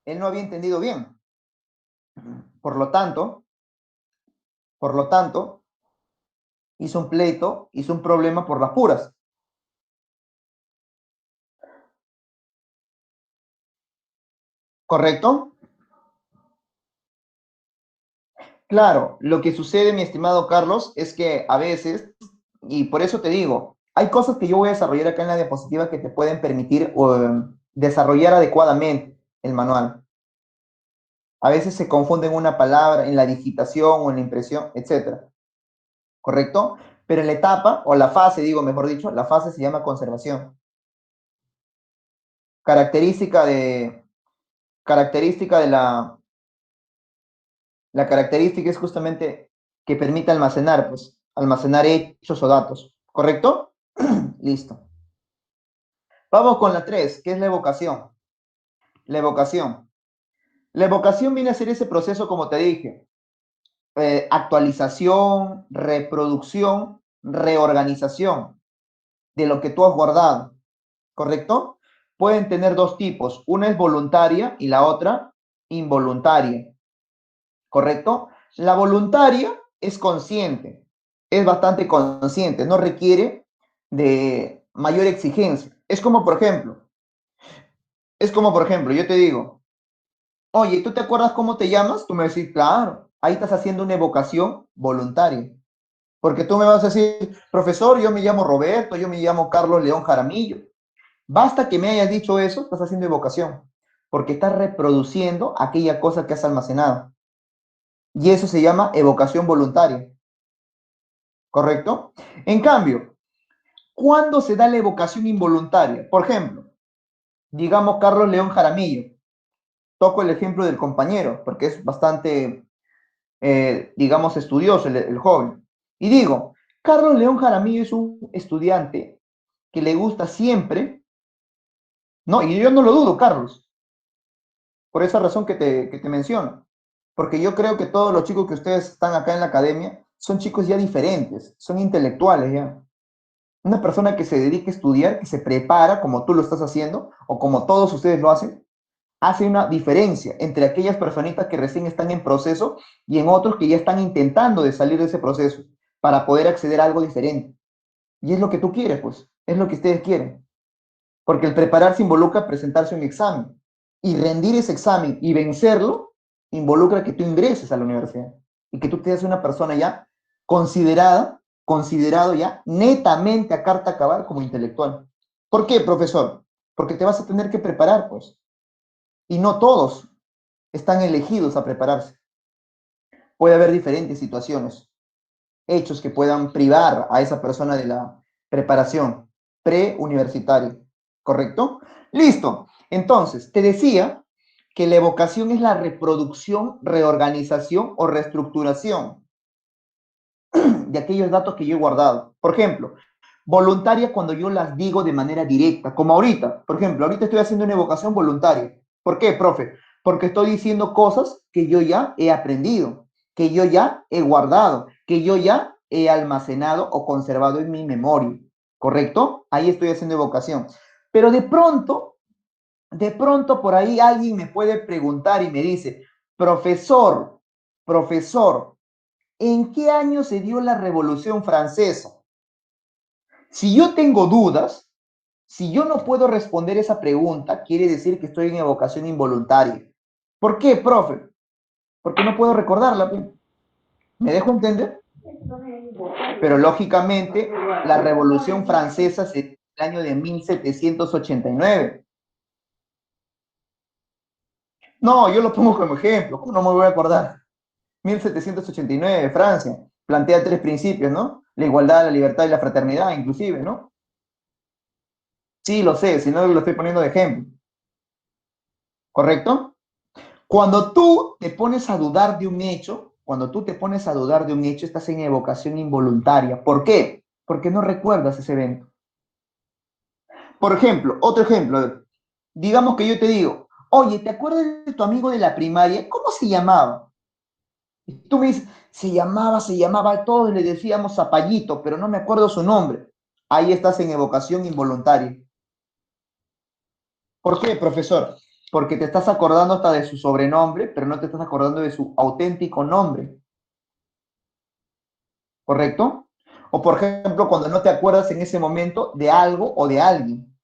Él no había entendido bien. Por lo tanto, por lo tanto, hizo un pleito, hizo un problema por las puras. ¿Correcto? Claro, lo que sucede, mi estimado Carlos, es que a veces, y por eso te digo, hay cosas que yo voy a desarrollar acá en la diapositiva que te pueden permitir desarrollar adecuadamente el manual. A veces se confunden una palabra en la digitación o en la impresión, etcétera. ¿Correcto? Pero en la etapa, o la fase, digo, mejor dicho, la fase se llama conservación. Característica de, característica de la característica es justamente que permite almacenar, pues, almacenar hechos o datos. ¿Correcto? Listo. Vamos con la 3, que es la evocación. La evocación. La evocación viene a ser ese proceso, como te dije, actualización, reproducción, reorganización de lo que tú has guardado. ¿Correcto? Pueden tener 2 tipos. Una es voluntaria y la otra involuntaria. ¿Correcto? La voluntaria es consciente, es bastante consciente, no requiere de mayor exigencia. Es como por ejemplo, yo te digo, oye, ¿tú te acuerdas cómo te llamas? Tú me vas a decir, claro, ahí estás haciendo una evocación voluntaria. Porque tú me vas a decir, profesor, yo me llamo Roberto, yo me llamo Carlos León Jaramillo. Basta que me hayas dicho eso, estás haciendo evocación, porque estás reproduciendo aquella cosa que has almacenado. Y eso se llama evocación voluntaria, ¿correcto? En cambio, ¿cuándo se da la evocación involuntaria? Por ejemplo, digamos Carlos León Jaramillo. Toco el ejemplo del compañero, porque es bastante, digamos, estudioso el joven. Y digo, Carlos León Jaramillo es un estudiante que le gusta siempre, ¿no? Y yo no lo dudo, Carlos, por esa razón que te menciono. Porque yo creo que todos los chicos que ustedes están acá en la academia son chicos ya diferentes, son intelectuales ya. Una persona que se dedique a estudiar, que se prepara como tú lo estás haciendo o como todos ustedes lo hacen, hace una diferencia entre aquellas personitas que recién están en proceso y en otros que ya están intentando de salir de ese proceso para poder acceder a algo diferente. Y es lo que tú quieres, pues, es lo que ustedes quieren. Porque el prepararse involucra presentarse un examen y rendir ese examen y vencerlo involucra que tú ingreses a la universidad y que tú te seas una persona ya considerado ya netamente a carta cabal como intelectual. ¿Por qué, profesor? Porque te vas a tener que preparar, pues. Y no todos están elegidos a prepararse. puede haber diferentes situaciones, hechos que puedan privar a esa persona de la preparación preuniversitaria, ¿correcto? Listo. Entonces, te decía que la evocación es la reproducción, reorganización o reestructuración de aquellos datos que yo he guardado. Por ejemplo, voluntaria cuando yo las digo de manera directa, como ahorita. Por ejemplo, ahorita estoy haciendo una evocación voluntaria. ¿Por qué, profe? Porque estoy diciendo cosas que yo ya he aprendido, que yo ya he guardado, que yo ya he almacenado o conservado en mi memoria. ¿Correcto? Ahí estoy haciendo evocación. Pero de pronto por ahí alguien me puede preguntar y me dice, profesor, profesor, ¿en qué año se dio la Revolución Francesa? Si yo tengo dudas, si yo no puedo responder esa pregunta, quiere decir que estoy en evocación involuntaria. ¿Por qué, profe? Porque no puedo recordarla. ¿Me dejo entender? Pero lógicamente, la Revolución Francesa se dio en el año de 1789. No, yo lo pongo como ejemplo. No me voy a acordar. 1789, Francia. Plantea tres principios, ¿no? La igualdad, la libertad y la fraternidad, inclusive, ¿no? Sí, lo sé, si no lo estoy poniendo de ejemplo. ¿Correcto? Cuando tú te pones a dudar de un hecho, cuando tú te pones a dudar de un hecho, estás en evocación involuntaria. ¿Por qué? Porque no recuerdas ese evento. Por ejemplo, otro ejemplo, digamos que yo te digo, oye, ¿te acuerdas de tu amigo de la primaria? ¿Cómo se llamaba? Y tú me dices, se llamaba, todos le decíamos Zapallito, pero no me acuerdo su nombre. Ahí estás en evocación involuntaria. ¿Por qué, profesor? Porque te estás acordando hasta de su sobrenombre, pero no te estás acordando de su auténtico nombre. ¿Correcto? O por ejemplo, cuando no te acuerdas en ese momento de algo o de alguien,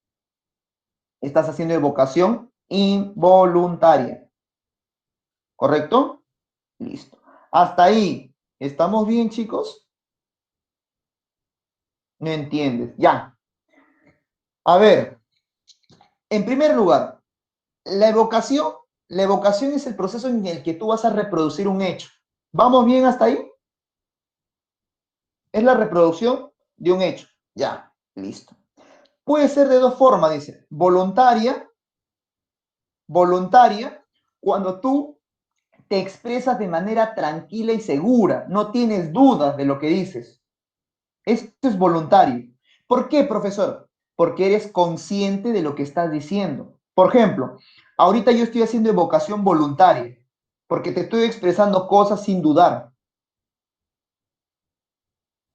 estás haciendo evocación involuntaria. ¿Correcto? Listo. Hasta ahí. ¿Estamos bien, chicos? No entiendes. Ya. A ver, en primer lugar, la evocación, la evocación es el proceso en el que tú vas a reproducir un hecho. ¿Vamos bien hasta ahí? Es la reproducción de un hecho. Ya, listo. Puede ser de dos formas, dice. Voluntaria, cuando tú te expresas de manera tranquila y segura, no tienes dudas de lo que dices. Esto es voluntario. ¿Por qué, profesor? Porque eres consciente de lo que estás diciendo. Por ejemplo, ahorita yo estoy haciendo evocación voluntaria, porque te estoy expresando cosas sin dudar,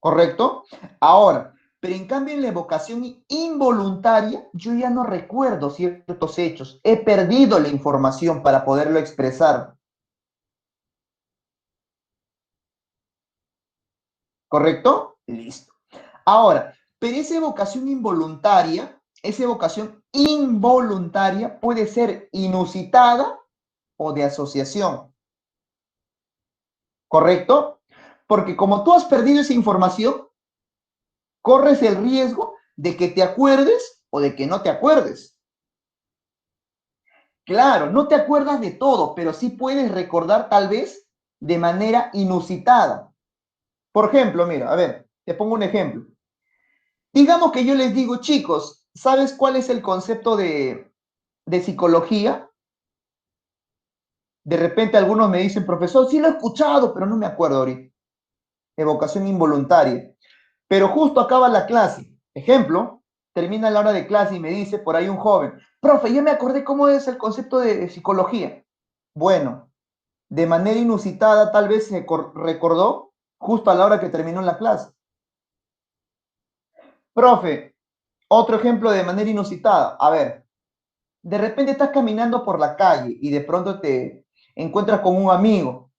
¿correcto? Ahora, pero en cambio en la evocación involuntaria, yo ya no recuerdo ciertos hechos, he perdido la información para poderlo expresar, ¿correcto? Listo. Ahora, pero esa evocación involuntaria puede ser inusitada o de asociación, ¿correcto? Porque como tú has perdido esa información, corres el riesgo de que te acuerdes o de que no te acuerdes. Claro, no te acuerdas de todo, pero sí puedes recordar tal vez de manera inusitada. Por ejemplo, mira, a ver, te pongo un ejemplo. Digamos que yo les digo, chicos, ¿sabes cuál es el concepto de psicología? De repente algunos me dicen, profesor, sí lo he escuchado, pero no me acuerdo ahorita. Evocación involuntaria. Pero justo acaba la clase. Ejemplo, termina la hora de clase y me dice por ahí un joven, profe, yo me acordé cómo es el concepto de psicología. Bueno, de manera inusitada tal vez se recordó justo a la hora que terminó la clase. Profe, otro ejemplo de manera inusitada. A ver, de repente estás caminando por la calle y de pronto te encuentras con un amigo.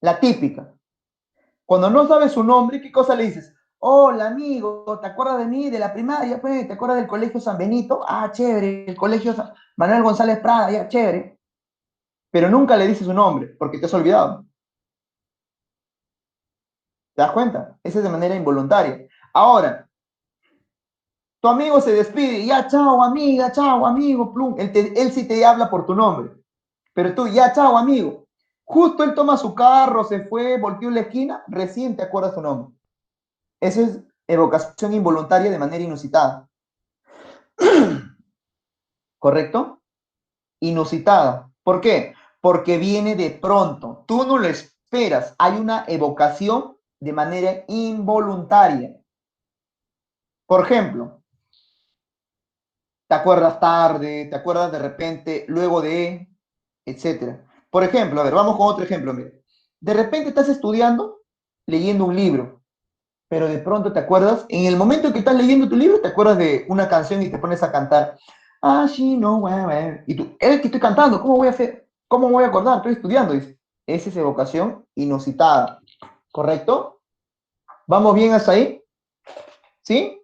La típica. Cuando no sabes su nombre, ¿qué cosa le dices? Hola, amigo, ¿te acuerdas de mí, de la primaria? Pues, ¿te acuerdas del colegio San Benito? Ah, chévere, el colegio Manuel González Prada, ya, chévere. Pero nunca le dices su nombre, porque te has olvidado. ¿Te das cuenta? Esa es de manera involuntaria. Ahora, tu amigo se despide, ya, chao, amiga, chao, amigo, plum. Él sí te habla por tu nombre. Pero tú, ya, chao, amigo. Justo él toma su carro, se fue, volteó la esquina, recién te acuerdas su nombre. Eso es evocación involuntaria de manera inusitada. ¿Correcto? Inusitada. ¿Por qué? Porque viene de pronto. Tú no lo esperas. Hay una evocación de manera involuntaria. Por ejemplo, te acuerdas tarde, te acuerdas de repente, luego de, etcétera. Por ejemplo, a ver, vamos con otro ejemplo. Mira. De repente estás estudiando, leyendo un libro, pero de pronto te acuerdas, en el momento que estás leyendo tu libro, te acuerdas de una canción y te pones a cantar. Ah, sí, no, bueno, bueno. Y tú, es que estoy cantando, ¿cómo voy a hacer? ¿Cómo me voy a acordar? Estoy estudiando. Dice. Esa es evocación inusitada, ¿correcto? ¿Vamos bien hasta ahí? ¿Sí?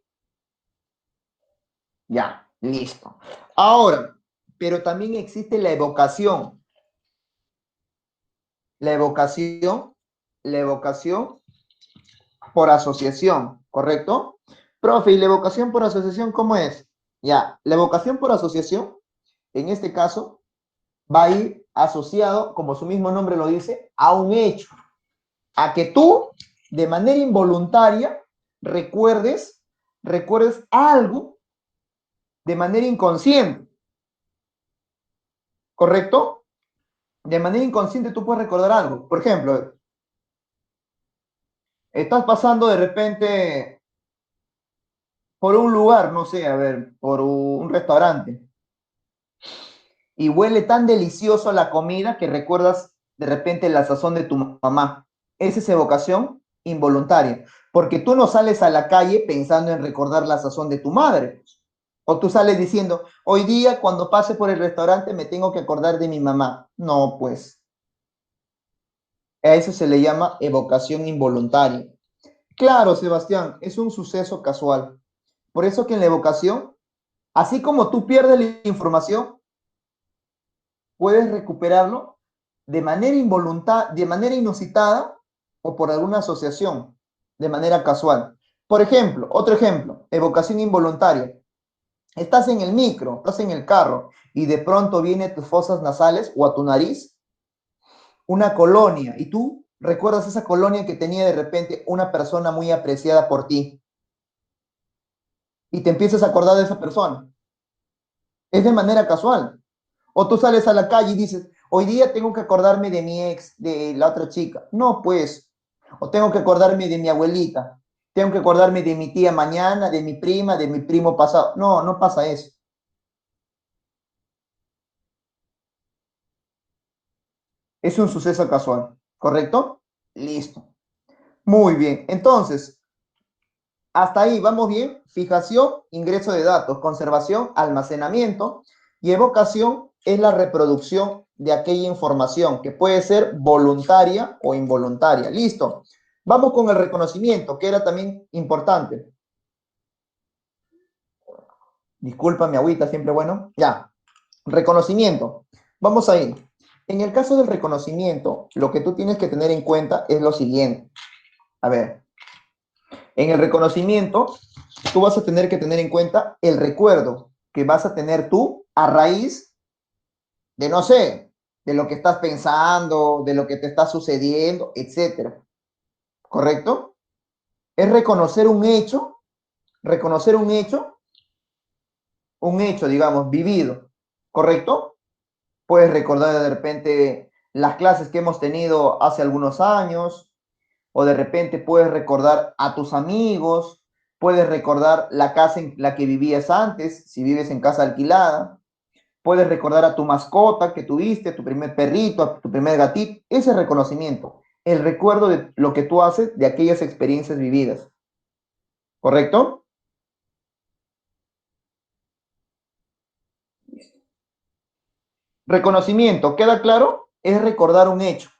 Ya, listo. Ahora, pero también existe la evocación. La evocación, la evocación por asociación, ¿correcto? Profe, ¿y la evocación por asociación cómo es? Ya, la evocación por asociación, en este caso, va a ir asociado, como su mismo nombre lo dice, a un hecho, a que tú, de manera involuntaria, recuerdes algo de manera inconsciente, ¿correcto? De manera inconsciente tú puedes recordar algo. Por ejemplo, estás pasando de repente por un lugar, no sé, a ver, por un restaurante, y huele tan delicioso la comida que recuerdas de repente la sazón de tu mamá. Esa es evocación involuntaria, porque tú no sales a la calle pensando en recordar la sazón de tu madre. O tú sales diciendo, hoy día cuando pase por el restaurante me tengo que acordar de mi mamá. No, pues, a eso se le llama evocación involuntaria. Claro, Sebastián, es un suceso casual. Por eso que en la evocación, así como tú pierdes la información, puedes recuperarlo de manera involuntaria, de manera inusitada o por alguna asociación, de manera casual. Por ejemplo, otro ejemplo, evocación involuntaria. Estás en el micro, estás en el carro y de pronto viene a tus fosas nasales o a tu nariz una colonia y tú recuerdas esa colonia que tenía de repente una persona muy apreciada por ti y te empiezas a acordar de esa persona. Es de manera casual. O tú sales a la calle y dices, hoy día tengo que acordarme de mi ex, de la otra chica. No, pues. O tengo que acordarme de mi abuelita. Tengo que acordarme de mi tía mañana, de mi prima, de mi primo pasado. No, no pasa eso. Es un suceso casual. ¿Correcto? Listo. Muy bien. Entonces, hasta ahí vamos bien. Fijación, ingreso de datos, conservación, almacenamiento y evocación es la reproducción de aquella información que puede ser voluntaria o involuntaria. Listo. Vamos con el reconocimiento, que era también importante. Disculpa mi agüita, siempre bueno. Ya. Reconocimiento. Vamos ahí. En el caso del reconocimiento, lo que tú tienes que tener en cuenta es lo siguiente. A ver, en el reconocimiento, tú vas a tener que tener en cuenta el recuerdo que vas a tener tú a raíz de, no sé, de lo que estás pensando, de lo que te está sucediendo, etcétera. ¿Correcto? Es reconocer un hecho, digamos, vivido. ¿Correcto? Puedes recordar de repente las clases que hemos tenido hace algunos años, o de repente puedes recordar a tus amigos, puedes recordar la casa en la que vivías antes, si vives en casa alquilada, puedes recordar a tu mascota que tuviste, a tu primer perrito, a tu primer gatito, ese reconocimiento, el recuerdo de lo que tú haces de aquellas experiencias vividas, ¿correcto? Reconocimiento, ¿queda claro? Es recordar un hecho.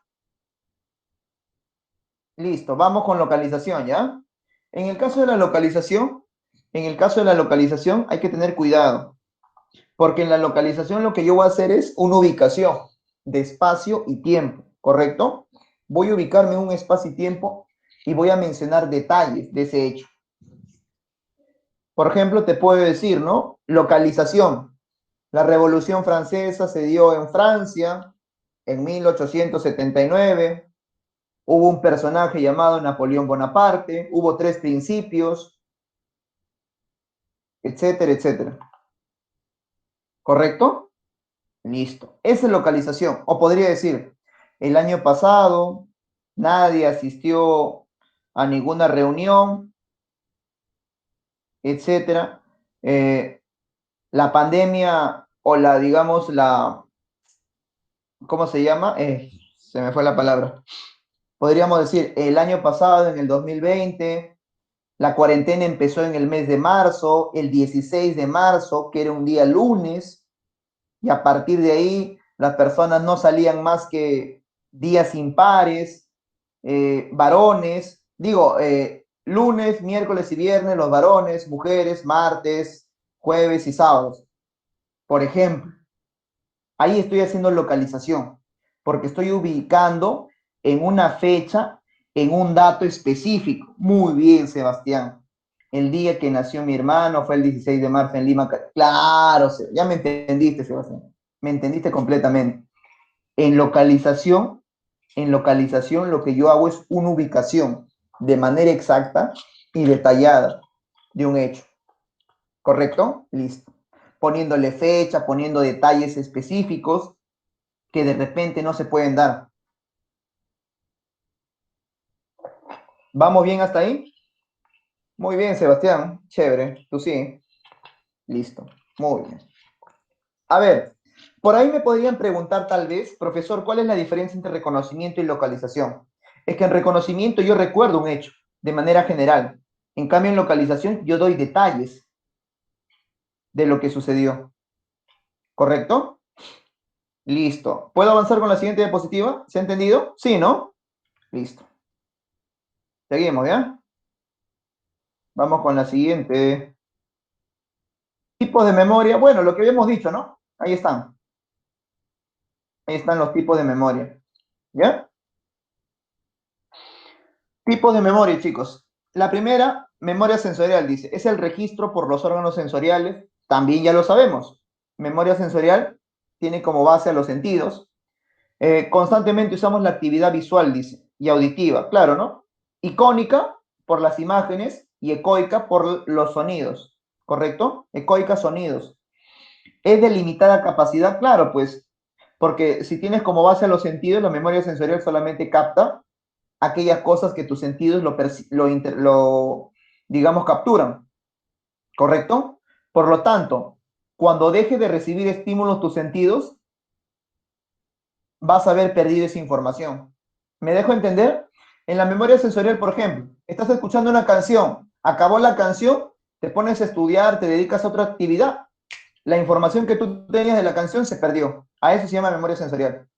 Listo, vamos con localización, ¿ya? En el caso de la localización, en el caso de la localización hay que tener cuidado. Porque en la localización lo que yo voy a hacer es una ubicación de espacio y tiempo, ¿correcto? Voy a ubicarme en un espacio y tiempo y voy a mencionar detalles de ese hecho. Por ejemplo, te puedo decir, ¿no? Localización. La Revolución Francesa se dio en Francia en 1879, hubo un personaje llamado Napoleón Bonaparte, hubo 3 principios, etcétera, etcétera. ¿Correcto? Listo. Esa es localización. O podría decir, el año pasado nadie asistió a ninguna reunión, etcétera. La pandemia o la, digamos, ¿cómo se llama? Se me fue la palabra. Podríamos decir, el año pasado, en el 2020, la cuarentena empezó en el mes de marzo, el 16 de marzo, que era un día lunes, y a partir de ahí las personas no salían más que días impares, varones, digo, lunes, miércoles y viernes los varones, mujeres, martes, jueves y sábados, por ejemplo. Ahí estoy haciendo localización, porque estoy ubicando en una fecha, en un dato específico. Muy bien, Sebastián. El día que nació mi hermano fue el 16 de marzo en Lima. Claro, ya me entendiste, Sebastián. Me entendiste completamente. En localización lo que yo hago es una ubicación de manera exacta y detallada de un hecho. ¿Correcto? Listo. Poniéndole fecha, poniendo detalles específicos que de repente no se pueden dar. ¿Vamos bien hasta ahí? Muy bien, Sebastián. Chévere. Tú sí. Listo. Muy bien. A ver, por ahí me podrían preguntar tal vez, profesor, ¿cuál es la diferencia entre reconocimiento y localización? Es que en reconocimiento yo recuerdo un hecho de manera general. En cambio, en localización yo doy detalles de lo que sucedió. ¿Correcto? Listo. ¿Puedo avanzar con la siguiente diapositiva? ¿Se ha entendido? Sí, ¿no? Listo. Seguimos, ¿ya? Vamos con la siguiente. Tipos de memoria. Bueno, lo que habíamos dicho, ¿no? Ahí están. Ahí están los tipos de memoria. ¿Ya? Tipos de memoria, chicos. La primera, memoria sensorial, dice, es el registro por los órganos sensoriales. También ya lo sabemos. Memoria sensorial tiene como base a los sentidos. Constantemente usamos la actividad visual, dice, y auditiva, claro, ¿no? Icónica por las imágenes y ecoica por los sonidos, ¿correcto? Ecoica, sonidos. Es de limitada capacidad, claro, pues, porque si tienes como base a los sentidos, la memoria sensorial solamente capta aquellas cosas que tus sentidos digamos, capturan, ¿correcto? Por lo tanto, cuando dejes de recibir estímulos tus sentidos, vas a haber perdido esa información. ¿Me dejo entender? En la memoria sensorial, por ejemplo, estás escuchando una canción, acabó la canción, te pones a estudiar, te dedicas a otra actividad, la información que tú tenías de la canción se perdió. A eso se llama memoria sensorial.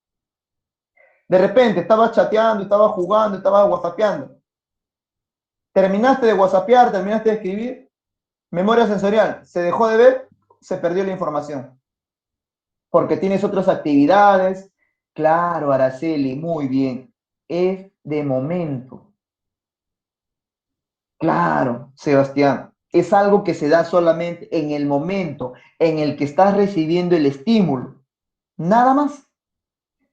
De repente estabas chateando, estabas jugando, estabas whatsappeando. Terminaste de whatsappear, terminaste de escribir, memoria sensorial, se dejó de ver, se perdió la información. Porque tienes otras actividades. Claro, Araceli, muy bien. Es de momento. Claro, Sebastián. Es algo que se da solamente en el momento en el que estás recibiendo el estímulo. Nada más.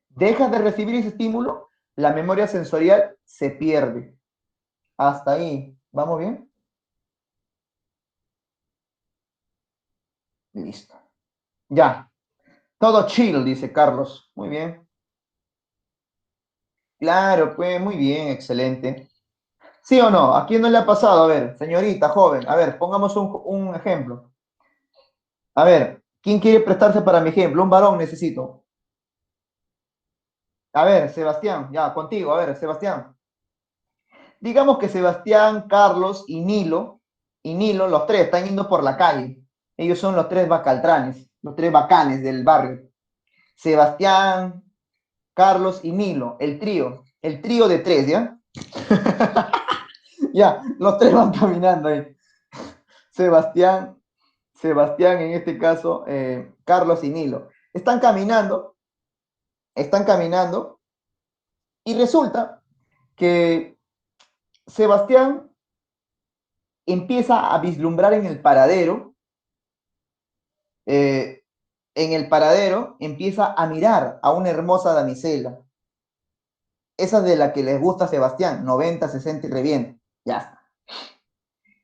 Dejas de recibir ese estímulo, la memoria sensorial se pierde. Hasta ahí. ¿Vamos bien? Listo. Ya. Todo chill, dice Carlos. Muy bien. Claro, pues muy bien, excelente. ¿Sí o no? ¿A quién no le ha pasado? A ver, señorita, joven, a ver, pongamos un ejemplo. A ver, ¿quién quiere prestarse para mi ejemplo? Un varón necesito. A ver, Sebastián, ya, contigo, a ver, Sebastián. Digamos que Sebastián, Carlos y Nilo, los tres están yendo por la calle. Ellos son los tres bacaltranes, los tres bacanes del barrio. Sebastián, Carlos y Nilo, el trío de tres, ¿ya? Ya, los tres van caminando ahí. Sebastián, Sebastián, en este caso, Carlos y Nilo. Están caminando, y resulta que Sebastián empieza a vislumbrar en el paradero eh, en el paradero empieza a mirar a una hermosa damisela. Esa de la que les gusta a Sebastián, 90, 60 y revienta. Ya está.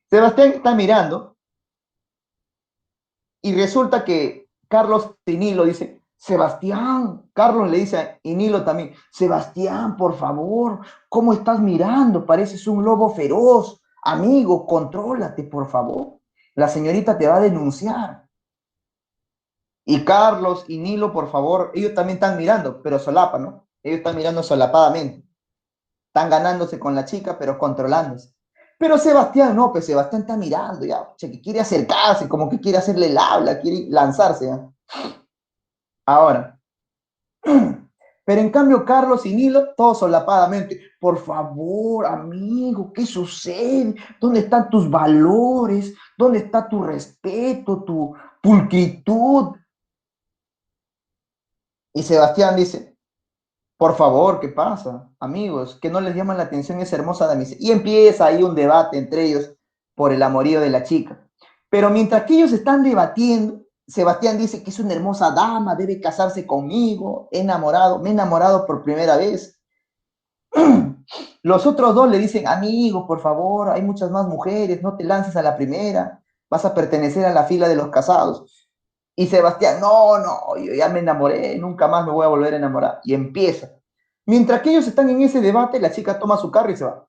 Sebastián está mirando y resulta que Carlos y Nilo dice, Sebastián, Carlos le dice a Nilo también, Sebastián, por favor, ¿cómo estás mirando? Pareces un lobo feroz. Amigo, contrólate, por favor. La señorita te va a denunciar. Y Carlos y Nilo, por favor, ellos también están mirando, pero solapan, ¿no? Ellos están mirando solapadamente. Están ganándose con la chica, pero controlándose. Pero Sebastián no, pues Sebastián está mirando ya, que quiere acercarse, como que quiere hacerle el habla, quiere lanzarse. ¿Ya? Ahora, pero en cambio Carlos y Nilo, todos solapadamente, por favor, amigo, ¿qué sucede? ¿Dónde están tus valores? ¿Dónde está tu respeto, tu pulcritud? Y Sebastián dice, por favor, ¿qué pasa? Amigos, que no les llaman la atención esa hermosa damisela. Y empieza ahí un debate entre ellos por el amorío de la chica. Pero mientras que ellos están debatiendo, Sebastián dice que es una hermosa dama, debe casarse conmigo, me he enamorado por primera vez. Los otros dos le dicen, amigo, por favor, hay muchas más mujeres, no te lances a la primera, vas a pertenecer a la fila de los casados. Y Sebastián, no, no, yo ya me enamoré, nunca más me voy a volver a enamorar. Y empieza. Mientras que ellos están en ese debate, la chica toma su carro y se va.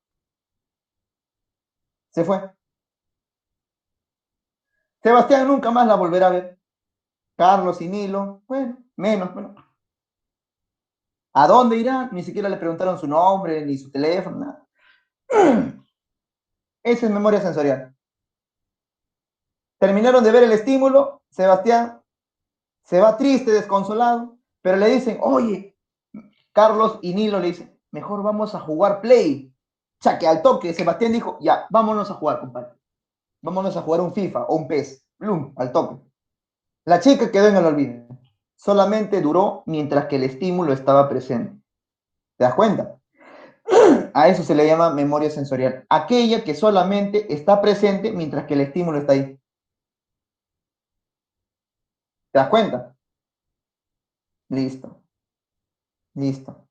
Se fue. Sebastián nunca más la volverá a ver. Carlos y Nilo, bueno, menos, bueno. ¿A dónde irá? Ni siquiera le preguntaron su nombre, ni su teléfono, nada. Esa es memoria sensorial. Terminaron de ver el estímulo, Sebastián se va triste, desconsolado, pero le dicen, oye, Carlos y Nilo le dicen, mejor vamos a jugar play. O sea, que al toque Sebastián dijo, ya, vámonos a jugar, compadre. Vámonos a jugar un FIFA o un PES. Plum, al toque. La chica quedó en el olvido. Solamente duró mientras que el estímulo estaba presente. ¿Te das cuenta? A eso se le llama memoria sensorial. Aquella que solamente está presente mientras que el estímulo está ahí. ¿Te das cuenta? Listo, listo.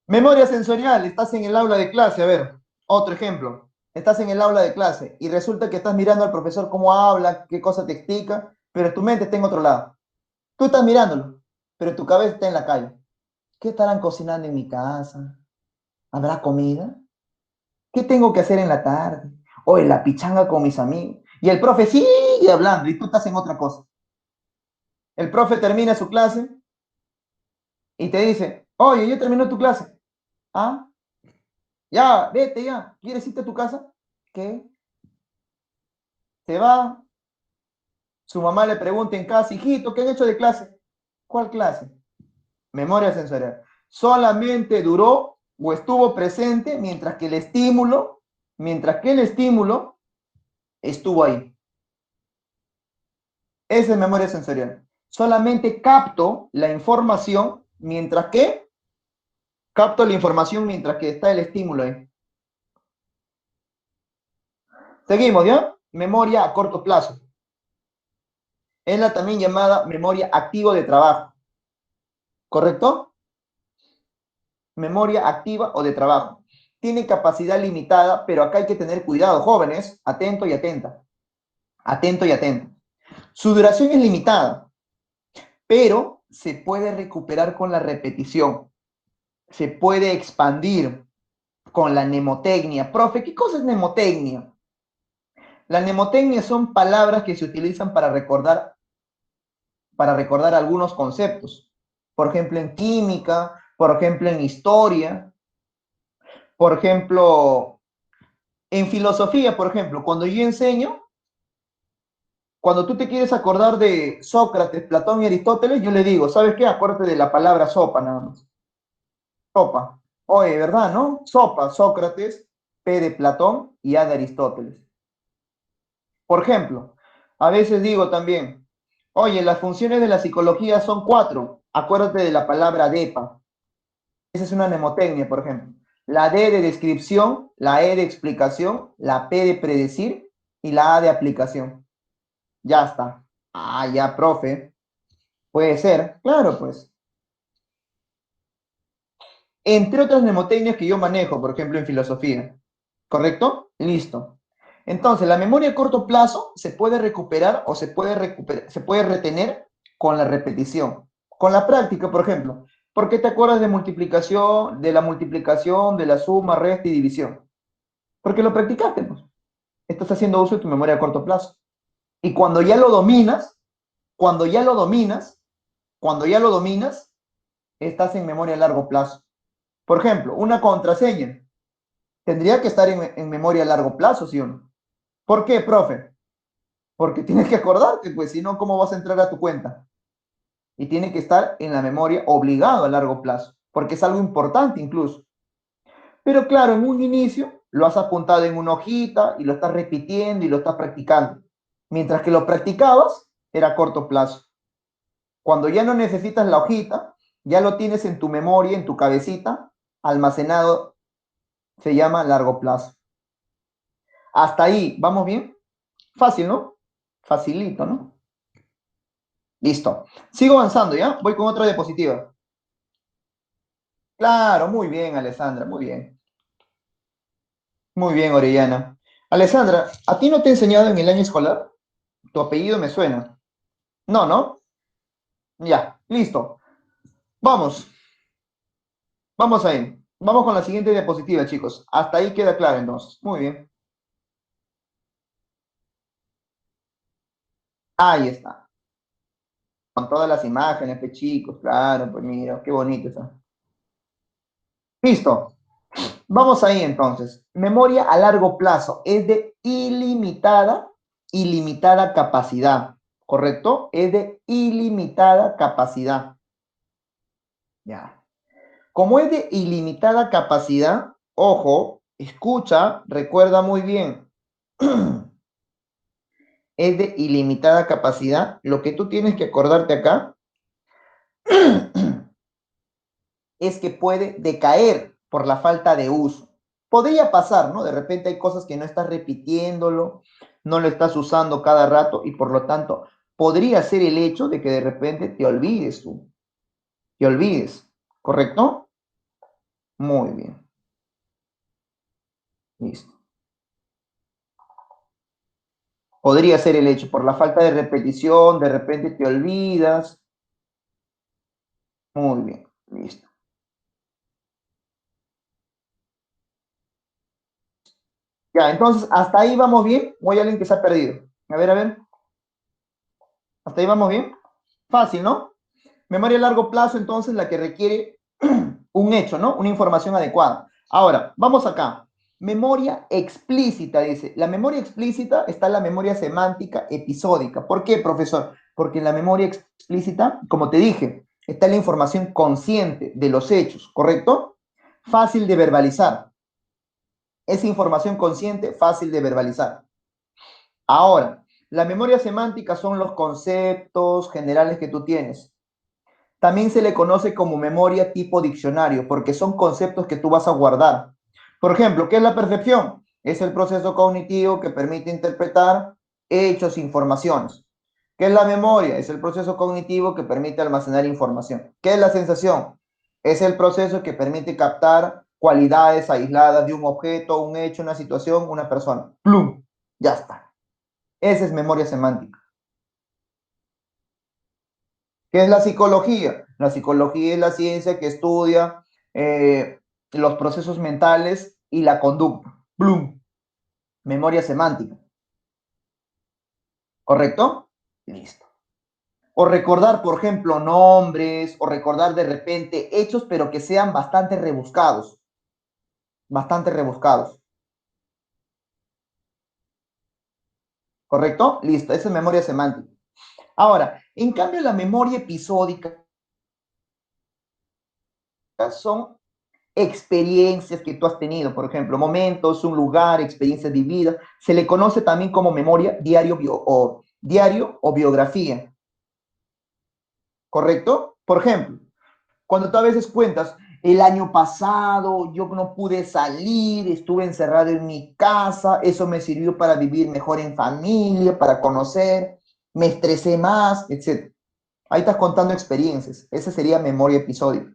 Memoria sensorial, estás en el aula de clase, a ver, otro ejemplo. Estás en el aula de clase y resulta que estás mirando al profesor cómo habla, qué cosa te explica, pero tu mente está en otro lado. Tú estás mirándolo, pero tu cabeza está en la calle. ¿Qué estarán cocinando en mi casa? ¿Habrá comida? ¿Qué tengo que hacer en la tarde? O en la pichanga con mis amigos. Y el profe sigue hablando y tú estás en otra cosa. El profe termina su clase y te dice, oye, ya terminó tu clase. Ah, ya, vete ya. ¿Quieres irte a tu casa? ¿Qué? Se va. Su mamá le pregunta en casa, hijito, ¿qué han hecho de clase? ¿Cuál clase? Memoria sensorial. Solamente duró o estuvo presente mientras que el estímulo estuvo ahí. Esa es memoria sensorial. Solamente capto la información mientras que está el estímulo ahí. Seguimos, ¿ya? Memoria a corto plazo. Es la también llamada memoria activa de trabajo. ¿Correcto? Memoria activa o de trabajo. Tiene capacidad limitada, pero acá hay que tener cuidado, jóvenes, atento y atenta. Atento y atento. Su duración es limitada, pero se puede recuperar con la repetición. Se puede expandir con la mnemotecnia. Profe, ¿qué cosa es mnemotecnia? La mnemotecnia son palabras que se utilizan para recordar algunos conceptos. Por ejemplo, en química, por ejemplo, en historia, por ejemplo, en filosofía, por ejemplo, cuando yo enseño, cuando tú te quieres acordar de Sócrates, Platón y Aristóteles, yo le digo, ¿sabes qué? Acuérdate de la palabra sopa nada más. Sopa. Oye, ¿verdad, no? Sopa, Sócrates, P de Platón y A de Aristóteles. Por ejemplo, a veces digo también, oye, las funciones de la psicología son 4. Acuérdate de la palabra DEPA. Esa es una mnemotecnia, por ejemplo. La D de descripción, la E de explicación, la P de predecir y la A de aplicación. Ya está. Ah, ya, profe. Puede ser. Claro, pues. Entre otras mnemotecnias que yo manejo, por ejemplo, en filosofía. ¿Correcto? Listo. Entonces, la memoria a corto plazo se puede recuperar o se puede retener con la repetición. Con la práctica, por ejemplo. ¿Por qué te acuerdas de multiplicación, de la suma, resta y división? Porque lo practicaste, pues. Estás haciendo uso de tu memoria a corto plazo. Y cuando ya lo dominas, cuando ya lo dominas, cuando ya lo dominas, estás en memoria a largo plazo. Por ejemplo, una contraseña tendría que estar en memoria a largo plazo, ¿sí o no? ¿Por qué, profe? Porque tienes que acordarte, pues si no, ¿cómo vas a entrar a tu cuenta? Y tiene que estar en la memoria obligado a largo plazo, porque es algo importante incluso. Pero claro, en un inicio lo has apuntado en una hojita y lo estás repitiendo y lo estás practicando. Mientras que lo practicabas, era a corto plazo. Cuando ya no necesitas la hojita, ya lo tienes en tu memoria, en tu cabecita, almacenado, se llama largo plazo. Hasta ahí, ¿vamos bien? Fácil, ¿no? Facilito, ¿no? Listo. Sigo avanzando, ¿ya? Voy con otra diapositiva. Claro, muy bien, Alessandra, muy bien. Muy bien, Orellana. Alessandra, ¿a ti no te he enseñado en el año escolar? Tu apellido me suena. No, ¿no? Ya, listo. Vamos, vamos ahí. Vamos con la siguiente diapositiva, chicos. Hasta ahí queda claro, entonces. Muy bien. Ahí está. Con todas las imágenes, pues, chicos. Claro, pues mira, qué bonito está. Listo. Vamos ahí entonces. Memoria a largo plazo es de ilimitada capacidad, ¿correcto? Es de ilimitada capacidad. Ya. Como es de ilimitada capacidad, ojo, escucha, recuerda muy bien, es de ilimitada capacidad. Lo que tú tienes que acordarte acá es que puede decaer por la falta de uso. Podría pasar, ¿no? De repente hay cosas que no estás repitiéndolo, no lo estás usando cada rato y por lo tanto podría ser el hecho de que de repente te olvides tú, te olvides, ¿correcto? Muy bien, listo. Podría ser el hecho, por la falta de repetición, de repente te olvidas. Muy bien, listo. Ya, entonces, hasta ahí vamos bien. O hay alguien que se ha perdido. A ver. ¿Hasta ahí vamos bien? Fácil, ¿no? Memoria a largo plazo, entonces, la que requiere un hecho, ¿no? Una información adecuada. Ahora, vamos acá. Memoria explícita, dice. La memoria explícita está en la memoria semántica episódica. ¿Por qué, profesor? Porque en la memoria explícita, como te dije, está la información consciente de los hechos, ¿correcto? Fácil de verbalizar. Es información consciente, fácil de verbalizar. Ahora, la memoria semántica son los conceptos generales que tú tienes. También se le conoce como memoria tipo diccionario, porque son conceptos que tú vas a guardar. Por ejemplo, ¿qué es la percepción? Es el proceso cognitivo que permite interpretar hechos, informaciones. ¿Qué es la memoria? Es el proceso cognitivo que permite almacenar información. ¿Qué es la sensación? Es el proceso que permite captar cualidades aisladas de un objeto, un hecho, una situación, una persona. ¡Plum! Ya está. Esa es memoria semántica. ¿Qué es la psicología? La psicología es la ciencia que estudia los procesos mentales y la conducta. Bloom, memoria semántica. ¿Correcto? Listo. O recordar, por ejemplo, nombres, o recordar de repente hechos, pero que sean bastante rebuscados. Bastante rebuscados. ¿Correcto? Listo. Esa es memoria semántica. Ahora, en cambio, la memoria episódica son experiencias que tú has tenido, por ejemplo, momentos, un lugar, experiencias vividas. Se le conoce también como memoria diario o biografía, ¿correcto? Por ejemplo, cuando tú a veces cuentas, el año pasado yo no pude salir, estuve encerrado en mi casa, eso me sirvió para vivir mejor en familia, para conocer. me estresé más, etc. Ahí estás contando experiencias. Esa sería memoria episódica.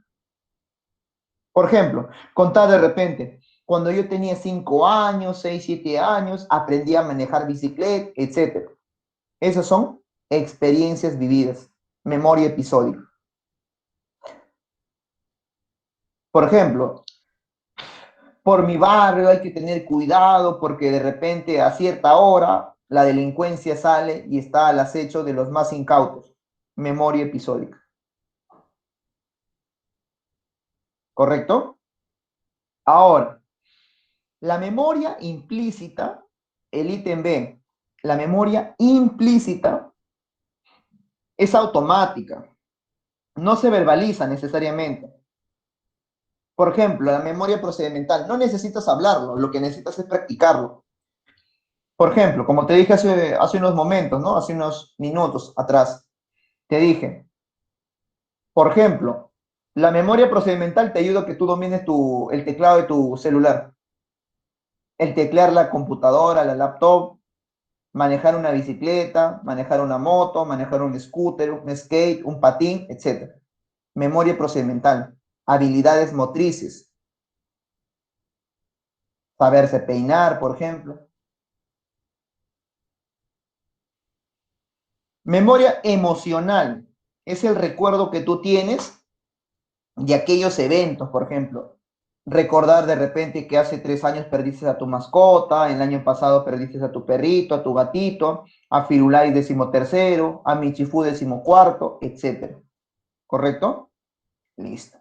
Por ejemplo, contar de repente, cuando yo tenía 5 años, 6, 7 años, aprendí a manejar bicicleta, etc. Esas son experiencias vividas, memoria episódica. Por ejemplo, por mi barrio hay que tener cuidado porque de repente a cierta hora la delincuencia sale y está al acecho de los más incautos. Memoria episódica. ¿Correcto? Ahora, la memoria implícita, el ítem B, la memoria implícita es automática, no se verbaliza necesariamente. Por ejemplo, la memoria procedimental, no necesitas hablarlo, lo que necesitas es practicarlo. Por ejemplo, como te dije hace unos momentos, ¿no? Hace unos minutos atrás, te dije, por ejemplo, la memoria procedimental te ayuda a que tú domines el teclado de tu celular, el teclear la computadora, la laptop, manejar una bicicleta, manejar una moto, manejar un scooter, un skate, un patín, etc. Memoria procedimental, habilidades motrices, saberse peinar, por ejemplo. Memoria emocional es el recuerdo que tú tienes de aquellos eventos, por ejemplo. Recordar de repente que hace 3 años perdiste a tu mascota, el año pasado perdiste a tu perrito, a tu gatito, a Firulai 13º, a Michifu 14º, etc. ¿Correcto? Listo.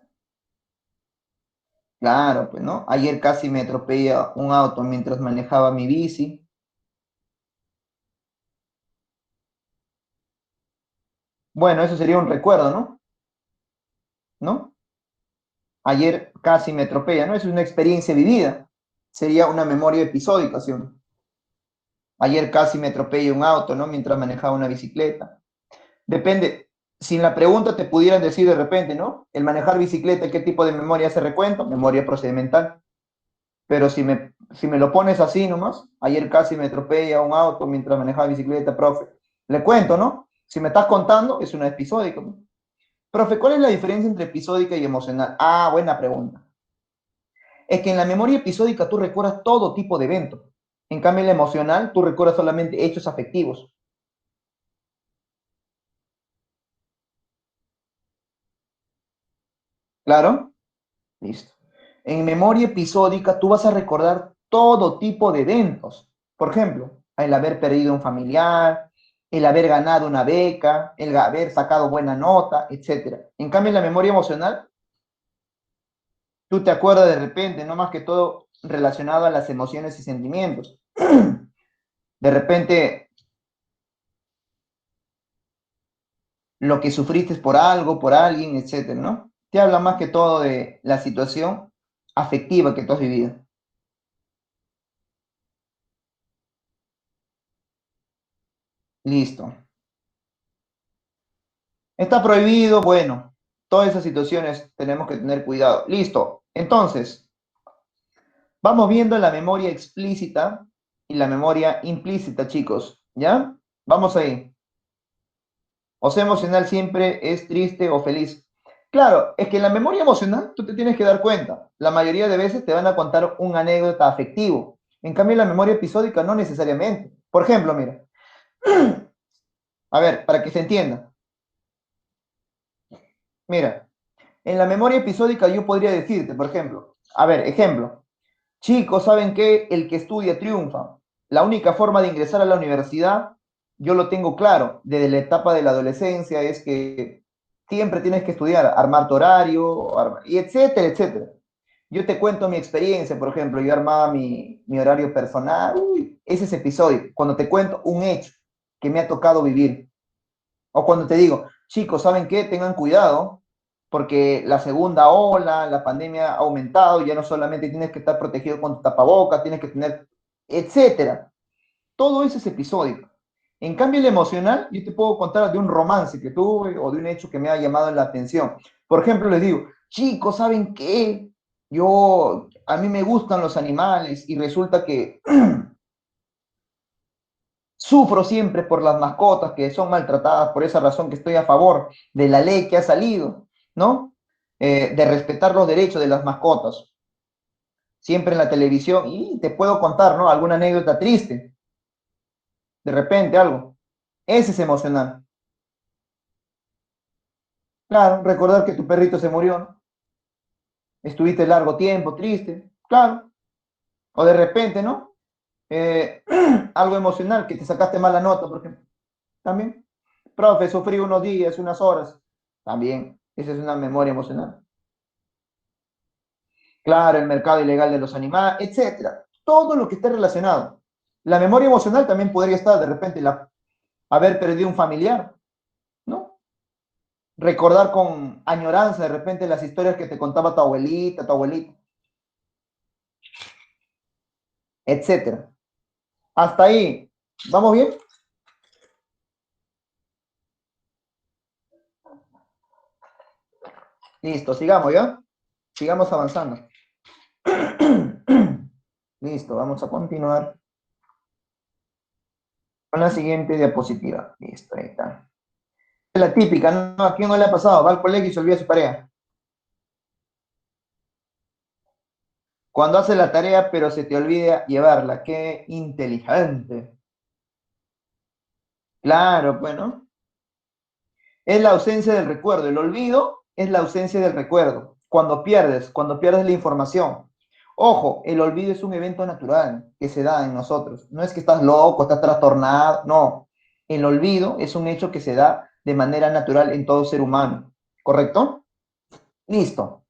Claro, pues, ¿no? Ayer casi me atropella un auto mientras manejaba mi bici. Bueno, eso sería un recuerdo, ¿no? ¿No? Ayer casi me atropella, ¿no? Es una experiencia vivida. Sería una memoria episódica, ¿sí? Ayer casi me atropella un auto, ¿no? Mientras manejaba una bicicleta. Depende. Si en la pregunta te pudieran decir de repente, ¿no? El manejar bicicleta, ¿qué tipo de memoria hace recuento? Memoria procedimental. Pero si me lo pones así nomás, ayer casi me atropella un auto mientras manejaba bicicleta, profe. Le cuento, ¿no? Si me estás contando, es una episódica, ¿no? Profe, ¿cuál es la diferencia entre episódica y emocional? Ah, buena pregunta. Es que en la memoria episódica tú recuerdas todo tipo de eventos. En cambio, en la emocional tú recuerdas solamente hechos afectivos. ¿Claro? Listo. En memoria episódica tú vas a recordar todo tipo de eventos. Por ejemplo, el haber perdido un familiar, el haber ganado una beca, el haber sacado buena nota, etc. En cambio, en la memoria emocional, tú te acuerdas de repente, no más que todo relacionado a las emociones y sentimientos. De repente, lo que sufriste por algo, por alguien, etcétera, ¿no? Te habla más que todo de la situación afectiva que tú has vivido. Listo. Está prohibido, bueno, todas esas situaciones tenemos que tener cuidado. Listo. Entonces, vamos viendo la memoria explícita y la memoria implícita, chicos. ¿Ya? Vamos ahí. O sea, emocional siempre es triste o feliz. Claro, es que en la memoria emocional tú te tienes que dar cuenta. La mayoría de veces te van a contar un anécdota afectivo. En cambio, en la memoria episódica no necesariamente. Por ejemplo, mira, a ver, para que se entienda. Mira, en la memoria episódica yo podría decirte, por ejemplo, a ver, ejemplo. Chicos, ¿saben qué? El que estudia triunfa. La única forma de ingresar a la universidad, yo lo tengo claro, desde la etapa de la adolescencia, es que siempre tienes que estudiar, armar tu horario, y etcétera, etcétera. Yo te cuento mi experiencia, por ejemplo, yo armaba mi horario personal, uy, ese es episodio, cuando te cuento un hecho que me ha tocado vivir. O cuando te digo, chicos, ¿saben qué? Tengan cuidado, porque la segunda ola, la pandemia ha aumentado, ya no solamente tienes que estar protegido con tu tapaboca, tienes que tener, etcétera. Todo eso es episódico. En cambio, el emocional, yo te puedo contar de un romance que tuve o de un hecho que me ha llamado la atención. Por ejemplo, les digo, chicos, ¿saben qué? A mí me gustan los animales y resulta que Sufro siempre por las mascotas que son maltratadas, por esa razón que estoy a favor de la ley que ha salido, ¿no? De respetar los derechos de las mascotas. Siempre en la televisión, y te puedo contar, ¿no? Alguna anécdota triste, de repente algo. Ese es emocional. Claro, recordar que tu perrito se murió, ¿no? Estuviste largo tiempo triste, claro. O de repente, ¿no? Algo emocional, que te sacaste mala nota, por ejemplo. También. Profe, sufrí unos días, unas horas. También. Esa es una memoria emocional. Claro, el mercado ilegal de los animales, etcétera. Todo lo que esté relacionado. La memoria emocional también podría estar de repente haber perdido un familiar, ¿no? Recordar con añoranza de repente las historias que te contaba tu abuelita, etcétera. Hasta ahí. ¿Vamos bien? Listo, sigamos, ¿ya? Sigamos avanzando. Listo, vamos a continuar con la siguiente diapositiva. Listo, ahí está. Es la típica, ¿no? ¿A quién no le ha pasado? Va al colegio y se olvida su tarea. Cuando hace la tarea, pero se te olvida llevarla. Qué inteligente. Claro, bueno. Es la ausencia del recuerdo. El olvido es la ausencia del recuerdo. Cuando pierdes la información. Ojo, el olvido es un evento natural que se da en nosotros. No es que estás loco, estás trastornado, no. El olvido es un hecho que se da de manera natural en todo ser humano. ¿Correcto? Listo.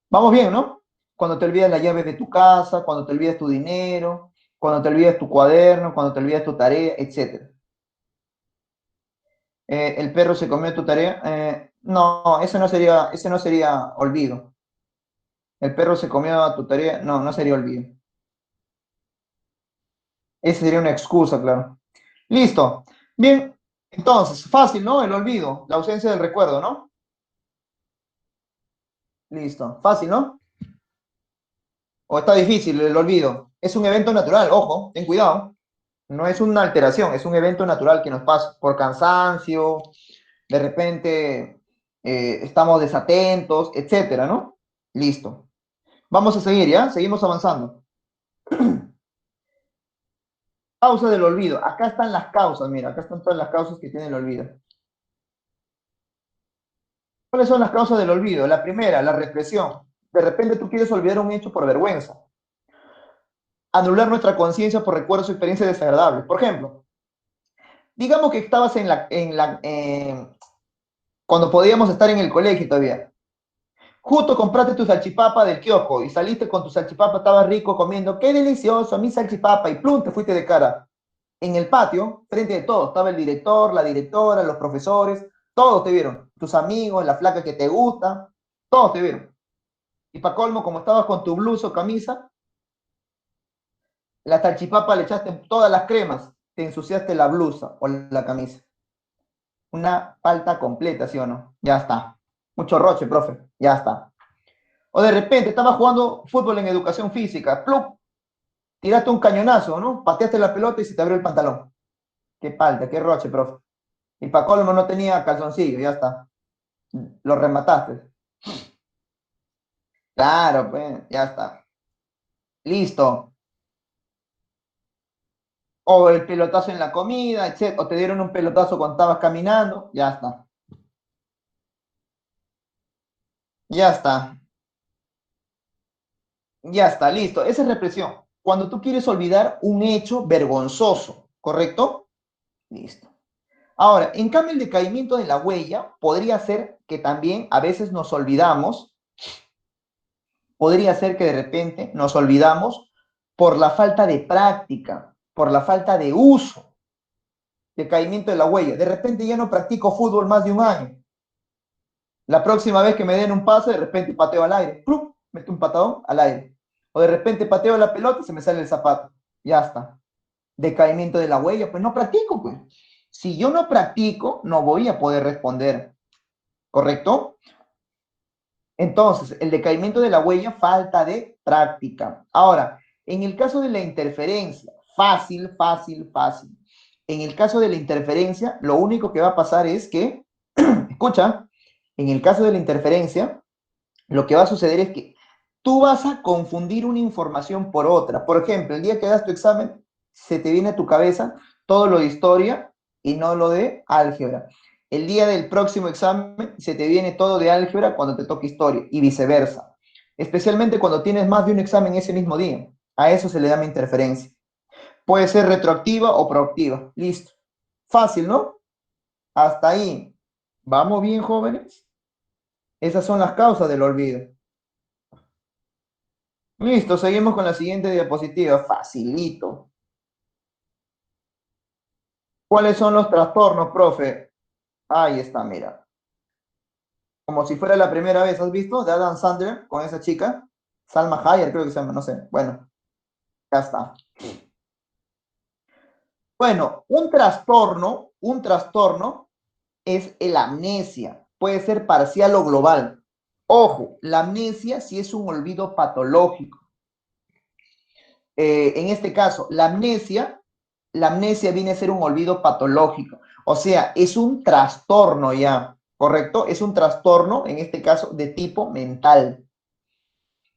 Vamos bien, ¿no? Cuando te olvidas la llave de tu casa, cuando te olvidas tu dinero, cuando te olvidas tu cuaderno, cuando te olvidas tu tarea, etc. El perro se comió tu tarea. No, ese no sería olvido. El perro se comió tu tarea. No, no sería olvido. Esa sería una excusa, claro. Listo. Bien. Entonces, fácil, ¿no? El olvido, la ausencia del recuerdo, ¿no? Listo. Fácil, ¿no? ¿O está difícil el olvido? Es un evento natural, ojo, ten cuidado. No es una alteración, es un evento natural que nos pasa por cansancio, de repente estamos desatentos, etcétera, ¿no? Listo. Vamos a seguir, ¿ya? Seguimos avanzando. Causa del olvido. Acá están las causas, mira, acá están todas las causas que tiene el olvido. ¿Cuáles son las causas del olvido? La primera, la represión. De repente tú quieres olvidar un hecho por vergüenza. Anular nuestra conciencia por recuerdos o experiencias desagradables. Por ejemplo, digamos que estabas cuando podíamos estar en el colegio todavía. Justo compraste tu salchipapa del kiosco y saliste con tu salchipapa, estaba rico comiendo, qué delicioso, mi salchipapa, y plum, te fuiste de cara. En el patio, frente de todos, estaba el director, la directora, los profesores, todos te vieron, tus amigos, la flaca que te gusta, todos te vieron. Y para colmo, como estabas con tu blusa o camisa, la salchipapa le echaste todas las cremas, te ensuciaste la blusa o la camisa. Una falta completa, ¿sí o no? Ya está. Mucho roche, profe, ya está. O de repente estabas jugando fútbol en educación física, ¡plup! Tiraste un cañonazo, ¿no? Pateaste la pelota y se te abrió el pantalón. Qué palta, qué roche, profe. Y para colmo no tenía calzoncillo, ya está. Lo remataste. Claro, pues, ya está. Listo. O el pelotazo en la comida, etc. O te dieron un pelotazo cuando estabas caminando, ya está. Ya está. Ya está, listo. Esa es represión. Cuando tú quieres olvidar un hecho vergonzoso, ¿correcto? Listo. Ahora, en cambio, el decaimiento de la huella podría ser que también a veces nos olvidamos, podría ser que de repente nos olvidamos por la falta de práctica, por la falta de uso, decaimiento de la huella. De repente ya no practico fútbol más de un año. La próxima vez que me den un pase, de repente pateo al aire, ¡plup! Meto un patadón al aire. O de repente pateo la pelota y se me sale el zapato. Ya está. Decaimiento de la huella, pues no practico, pues. Si yo no practico, no voy a poder responder, ¿correcto? Entonces, el decaimiento de la huella, falta de práctica. Ahora, en el caso de la interferencia, fácil, fácil, fácil. En el caso de la interferencia, lo único que va a pasar es que, escucha, en el caso de la interferencia, lo que va a suceder es que tú vas a confundir una información por otra. Por ejemplo, el día que das tu examen, se te viene a tu cabeza todo lo de historia y no lo de álgebra. El día del próximo examen se te viene todo de álgebra cuando te toque historia y viceversa. Especialmente cuando tienes más de un examen ese mismo día. A eso se le llama interferencia. Puede ser retroactiva o proactiva. Listo. Fácil, ¿no? Hasta ahí. ¿Vamos bien, jóvenes? Esas son las causas del olvido. Listo, seguimos con la siguiente diapositiva. Facilito. ¿Cuáles son los trastornos, profe? Ahí está, mira. Como si fuera la primera vez, ¿has visto? De Adam Sandler con esa chica. Salma Hayek, creo que se llama, no sé. Bueno, ya está. Bueno, un trastorno es el amnesia. Puede ser parcial o global. Ojo, la amnesia sí es un olvido patológico. En este caso, la amnesia viene a ser un olvido patológico. O sea, es un trastorno ya, ¿correcto? Es un trastorno, en este caso, de tipo mental,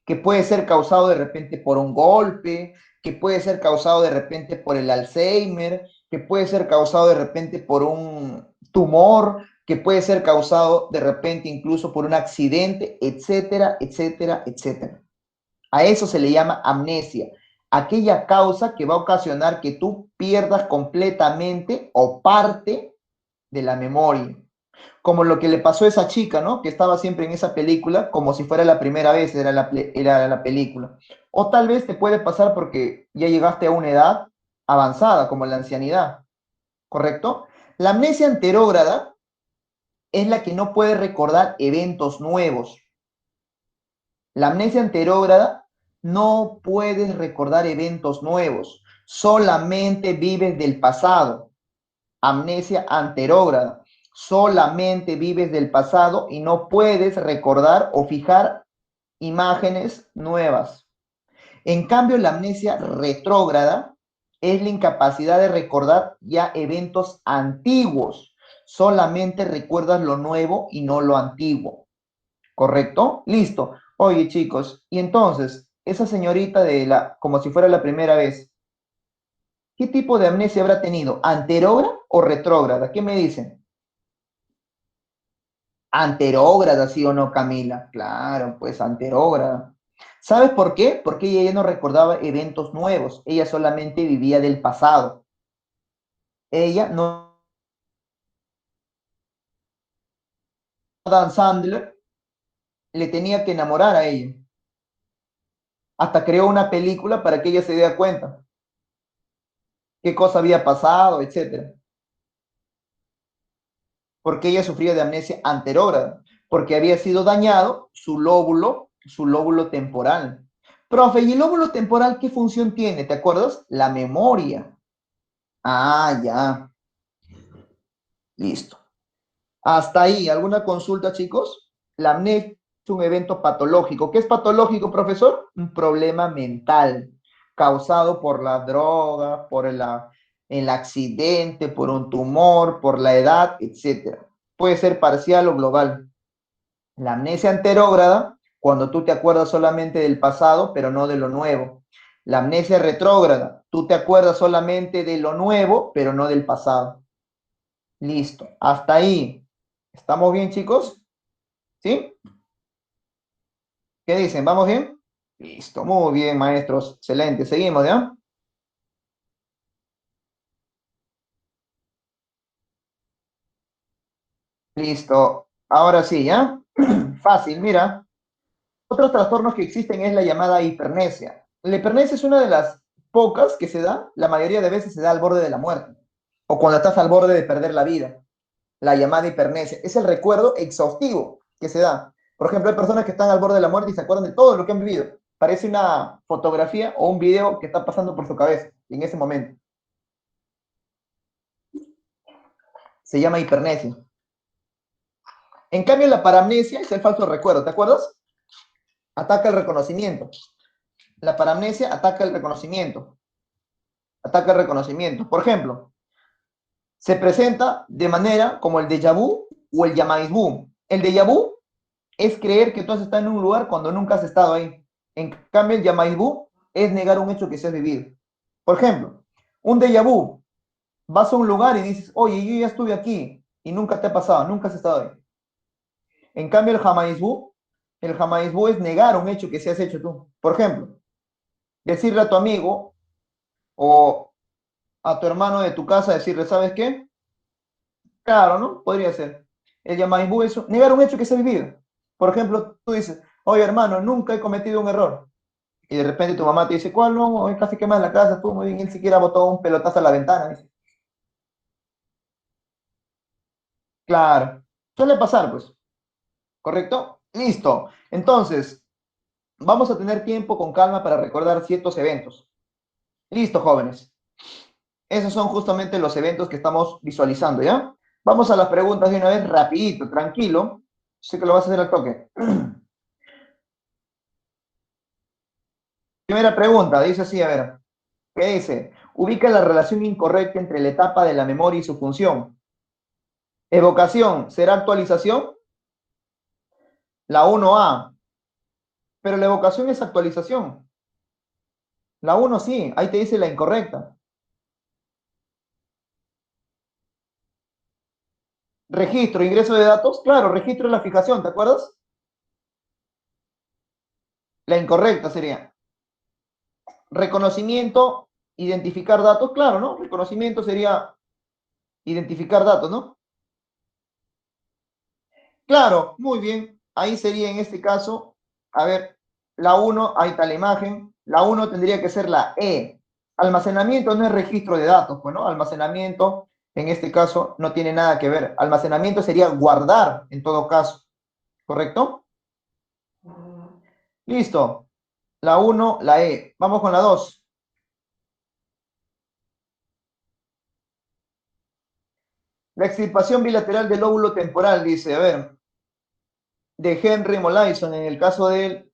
que puede ser causado de repente por un golpe, que puede ser causado de repente por el Alzheimer, que puede ser causado de repente por un tumor, que puede ser causado de repente incluso por un accidente, etcétera, etcétera, etcétera. A eso se le llama amnesia, aquella causa que va a ocasionar que tú pierdas completamente o parte de la memoria. Como lo que le pasó a esa chica, ¿no? Que estaba siempre en esa película, como si fuera la primera vez, era la película. O tal vez te puede pasar porque ya llegaste a una edad avanzada, como la ancianidad, ¿correcto? La amnesia anterógrada es la que no puede recordar eventos nuevos. La amnesia anterógrada no puedes recordar eventos nuevos, solamente vives del pasado. Amnesia anterógrada, solamente vives del pasado y no puedes recordar o fijar imágenes nuevas. En cambio, la amnesia retrógrada es la incapacidad de recordar ya eventos antiguos. Solamente recuerdas lo nuevo y no lo antiguo. ¿Correcto? Listo. Oye, chicos, y entonces, esa señorita como si fuera la primera vez, ¿qué tipo de amnesia habrá tenido? ¿Anterógrada o retrógrada? ¿Qué me dicen? Anterógrada, ¿sí o no, Camila? Claro, pues anterógrada. ¿Sabes por qué? Porque ella ya no recordaba eventos nuevos, ella solamente vivía del pasado. Ella no, Dan Sandler le tenía que enamorar a ella. Hasta creó una película para que ella se dé cuenta qué cosa había pasado, etcétera. Porque ella sufría de amnesia anterógrada, porque había sido dañado su lóbulo temporal. Profe, ¿y el lóbulo temporal qué función tiene? ¿Te acuerdas? La memoria. Ah, ya, listo. Hasta ahí, ¿alguna consulta, chicos? La amnesia es un evento patológico. ¿Qué es patológico, profesor? Un problema mental causado por la droga, por el accidente, por un tumor, por la edad, etcétera. Puede ser parcial o global. La amnesia anterógrada, cuando tú te acuerdas solamente del pasado, pero no de lo nuevo. La amnesia retrógrada, tú te acuerdas solamente de lo nuevo, pero no del pasado. Listo. Hasta ahí. ¿Estamos bien, chicos? ¿Sí? ¿Qué dicen? ¿Vamos bien? Listo. Muy bien, maestros. Excelente. Seguimos, ¿ya? Listo. Ahora sí, ¿ya? Fácil, mira. Otros trastornos que existen es la llamada hipernesia. La hipernesia es una de las pocas que se da, la mayoría de veces se da al borde de la muerte o cuando estás al borde de perder la vida. La llamada hipernesia es el recuerdo exhaustivo que se da. Por ejemplo, hay personas que están al borde de la muerte y se acuerdan de todo lo que han vivido. Parece una fotografía o un video que está pasando por su cabeza en ese momento. Se llama hipernesia. En cambio, la paramnesia es el falso recuerdo, ¿te acuerdas? Ataca el reconocimiento. La paramnesia ataca el reconocimiento. Ataca el reconocimiento. Por ejemplo, Se presenta de manera como el déjà vu o el jamais vu. El déjà vu es creer que tú has estado en un lugar cuando nunca has estado ahí. En cambio, el jamais vu es negar un hecho que se has vivido. Por ejemplo, un déjà vu, vas a un lugar y dices, oye, yo ya estuve aquí y nunca te ha pasado, nunca has estado ahí. En cambio, el jamais vu es negar un hecho que se has hecho tú. Por ejemplo, decirle a tu amigo o a tu hermano de tu casa, decirle, ¿sabes qué? Claro, ¿no? Podría ser. El Yamaimbu es negar un hecho que se ha vivido. Por ejemplo, tú dices, oye hermano, nunca he cometido un error. Y de repente tu mamá te dice, ¿cuál no? Hoy casi quemas la casa, tú muy bien, él siquiera botó un pelotazo a la ventana. Dice. Claro, suele pasar, pues. ¿Correcto? Listo. Entonces, vamos a tener tiempo con calma para recordar ciertos eventos. Listo, jóvenes. Esos son justamente los eventos que estamos visualizando, ¿ya? Vamos a las preguntas de una vez, rapidito, tranquilo. Sé que lo vas a hacer al toque. Primera pregunta, dice así, a ver, ¿qué dice? Ubica la relación incorrecta entre la etapa de la memoria y su función. Evocación, ¿será actualización? La 1A, pero la evocación es actualización. La 1 sí, ahí te dice la incorrecta. Registro, ingreso de datos, claro, registro de la fijación, ¿te acuerdas? La incorrecta sería reconocimiento, identificar datos, claro, ¿no? Reconocimiento sería identificar datos, ¿no? Claro, muy bien. Ahí sería en este caso, a ver, la 1, ahí está la imagen. La 1 tendría que ser la E. Almacenamiento no es registro de datos, pues, ¿no? Almacenamiento, en este caso, no tiene nada que ver. Almacenamiento sería guardar, en todo caso, ¿correcto? Listo. La 1, la E. Vamos con la 2. La extirpación bilateral del lóbulo temporal, dice, a ver, de Henry Molaison, en el caso del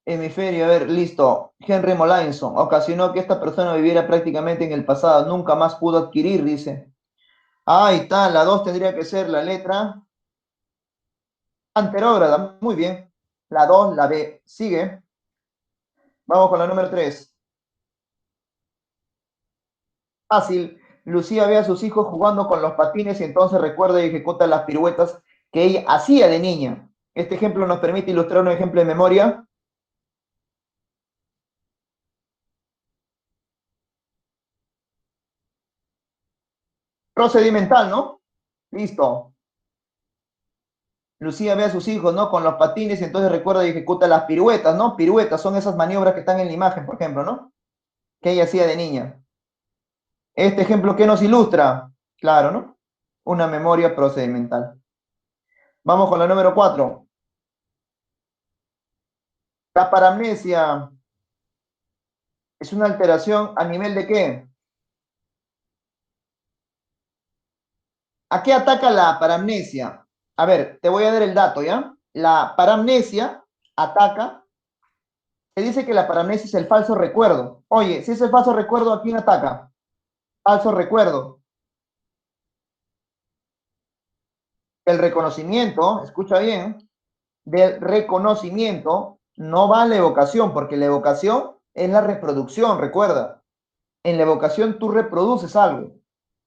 hemisferio, a ver, listo. Henry Molaison ocasionó que esta persona viviera prácticamente en el pasado, nunca más pudo adquirir, dice. Ahí está, la 2 tendría que ser la letra anterógrada, muy bien. La 2, la B, sigue. Vamos con la número 3. Fácil. Lucía ve a sus hijos jugando con los patines y entonces recuerda y ejecuta las piruetas que ella hacía de niña. Este ejemplo nos permite ilustrar un ejemplo de memoria procedimental, ¿no? Listo. Lucía ve a sus hijos, ¿no? Con los patines y entonces recuerda y ejecuta las piruetas, ¿no? Piruetas son esas maniobras que están en la imagen, por ejemplo, ¿no? Que ella hacía de niña. Este ejemplo, ¿qué nos ilustra? Claro, ¿no? Una memoria procedimental. Vamos con la número 4. La paramnesia es una alteración a nivel de qué? ¿A qué ataca la paramnesia? A ver, te voy a dar el dato, ¿ya? La paramnesia ataca, se dice que la paramnesia es el falso recuerdo. Oye, si es el falso recuerdo, ¿a quién ataca? Falso recuerdo. El reconocimiento, escucha bien, del reconocimiento no va a la evocación, porque la evocación es la reproducción, recuerda. En la evocación tú reproduces algo.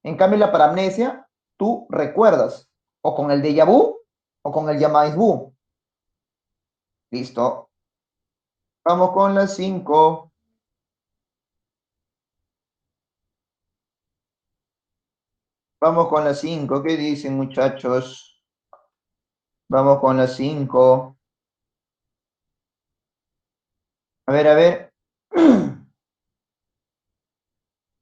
En cambio, en la paramnesia, tú recuerdas. O con el déjà vu o con el jamais vu. Listo. Vamos con las 5. Vamos con las 5. ¿Qué dicen, muchachos? Vamos con las 5. A ver, a ver.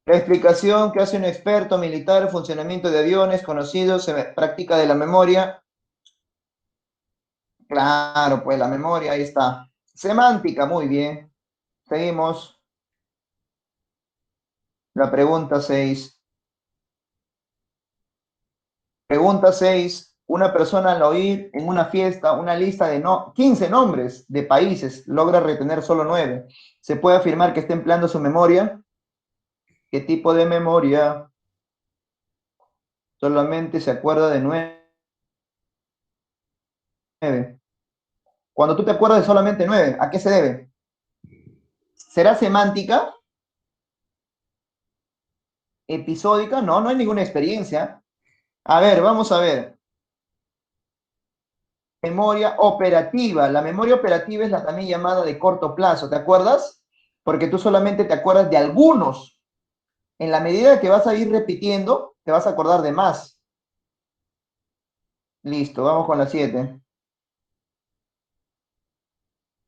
La explicación que hace un experto militar, funcionamiento de aviones conocidos, se práctica de la memoria. Claro, pues la memoria, ahí está. Semántica, muy bien. Seguimos. La pregunta 6. Pregunta 6. Una persona al oír en una fiesta una lista de 15 nombres de países logra retener solo 9. ¿Se puede afirmar que está empleando su memoria? ¿Qué tipo de memoria? solamente se acuerda de 9. Cuando tú te acuerdas de solamente 9, ¿a qué se debe? ¿Será semántica? ¿Episódica? No, no hay ninguna experiencia. A ver, vamos a ver. Memoria operativa. La memoria operativa es la también llamada de corto plazo, ¿te acuerdas? Porque tú solamente te acuerdas de algunos. En la medida que vas a ir repitiendo, te vas a acordar de más. Listo, vamos con la 7.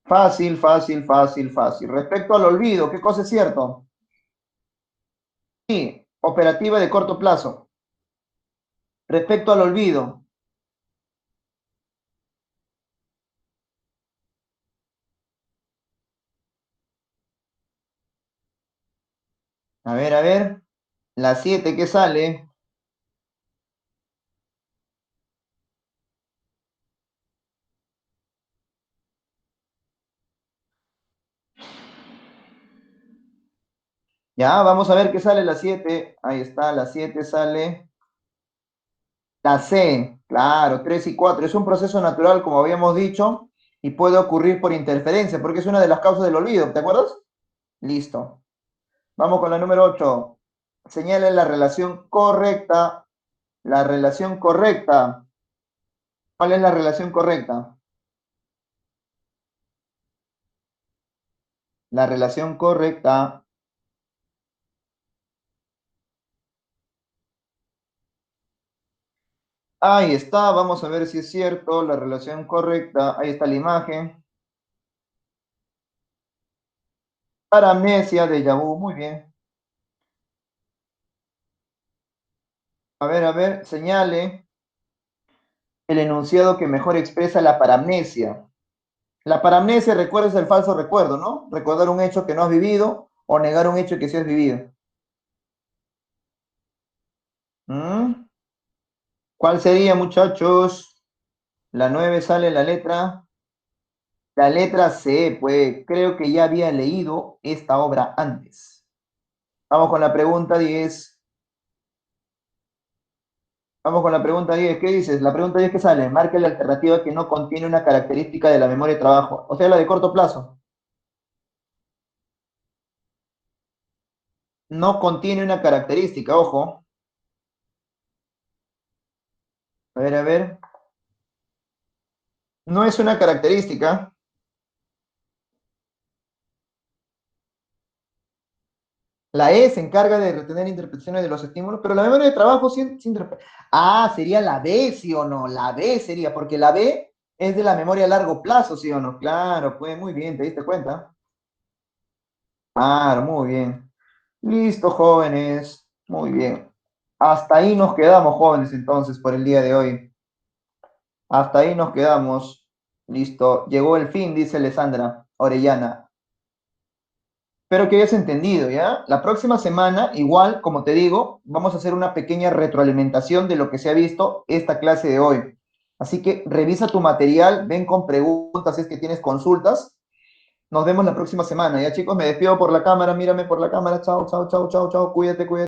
Fácil, fácil, fácil, fácil. Respecto al olvido, ¿qué cosa es cierto? Sí, operativa de corto plazo. Respecto al olvido. A ver, a ver. La 7, ¿qué sale? Ya, vamos a ver qué sale la 7. Ahí está, la 7 sale. La C, claro, 3 y 4. Es un proceso natural, como habíamos dicho, y puede ocurrir por interferencia, porque es una de las causas del olvido, ¿te acuerdas? Listo. Vamos con la número 8. Señala la relación correcta. La relación correcta. ¿Cuál es la relación correcta? La relación correcta. Ahí está, vamos a ver si es cierto, la relación correcta. Ahí está la imagen. Paramnesia, déjà vu, muy bien. A ver, señale el enunciado que mejor expresa la paramnesia. La paramnesia, recuerda, es el falso recuerdo, ¿no? Recordar un hecho que no has vivido o negar un hecho que sí has vivido. ¿Mm? ¿Cuál sería, muchachos? La 9 sale la letra C, pues creo que ya había leído esta obra antes. Vamos con la pregunta 10. Vamos con la pregunta 10. ¿Qué dices? La pregunta 10, ¿qué sale? Marca la alternativa que no contiene una característica de la memoria de trabajo. O sea, la de corto plazo. No contiene una característica, ojo. A ver, a ver. No es una característica. La E se encarga de retener interpretaciones de los estímulos, pero la memoria de trabajo Ah, sería la B, ¿sí o no? La B sería, porque la B es de la memoria a largo plazo, ¿sí o no? Claro, pues muy bien, ¿te diste cuenta? Claro, muy bien. Listo, jóvenes. Muy bien. Hasta ahí nos quedamos, jóvenes, entonces, por el día de hoy. Hasta ahí nos quedamos. Listo. Llegó el fin, dice Alessandra Orellana. Espero que hayas entendido, ¿ya? La próxima semana, igual, como te digo, vamos a hacer una pequeña retroalimentación de lo que se ha visto esta clase de hoy. Así que revisa tu material, ven con preguntas si es que tienes consultas. Nos vemos la próxima semana, ¿ya, chicos? Me despido por la cámara, mírame por la cámara. Chao, chao, chao, chao, chao. Cuídate, cuídate.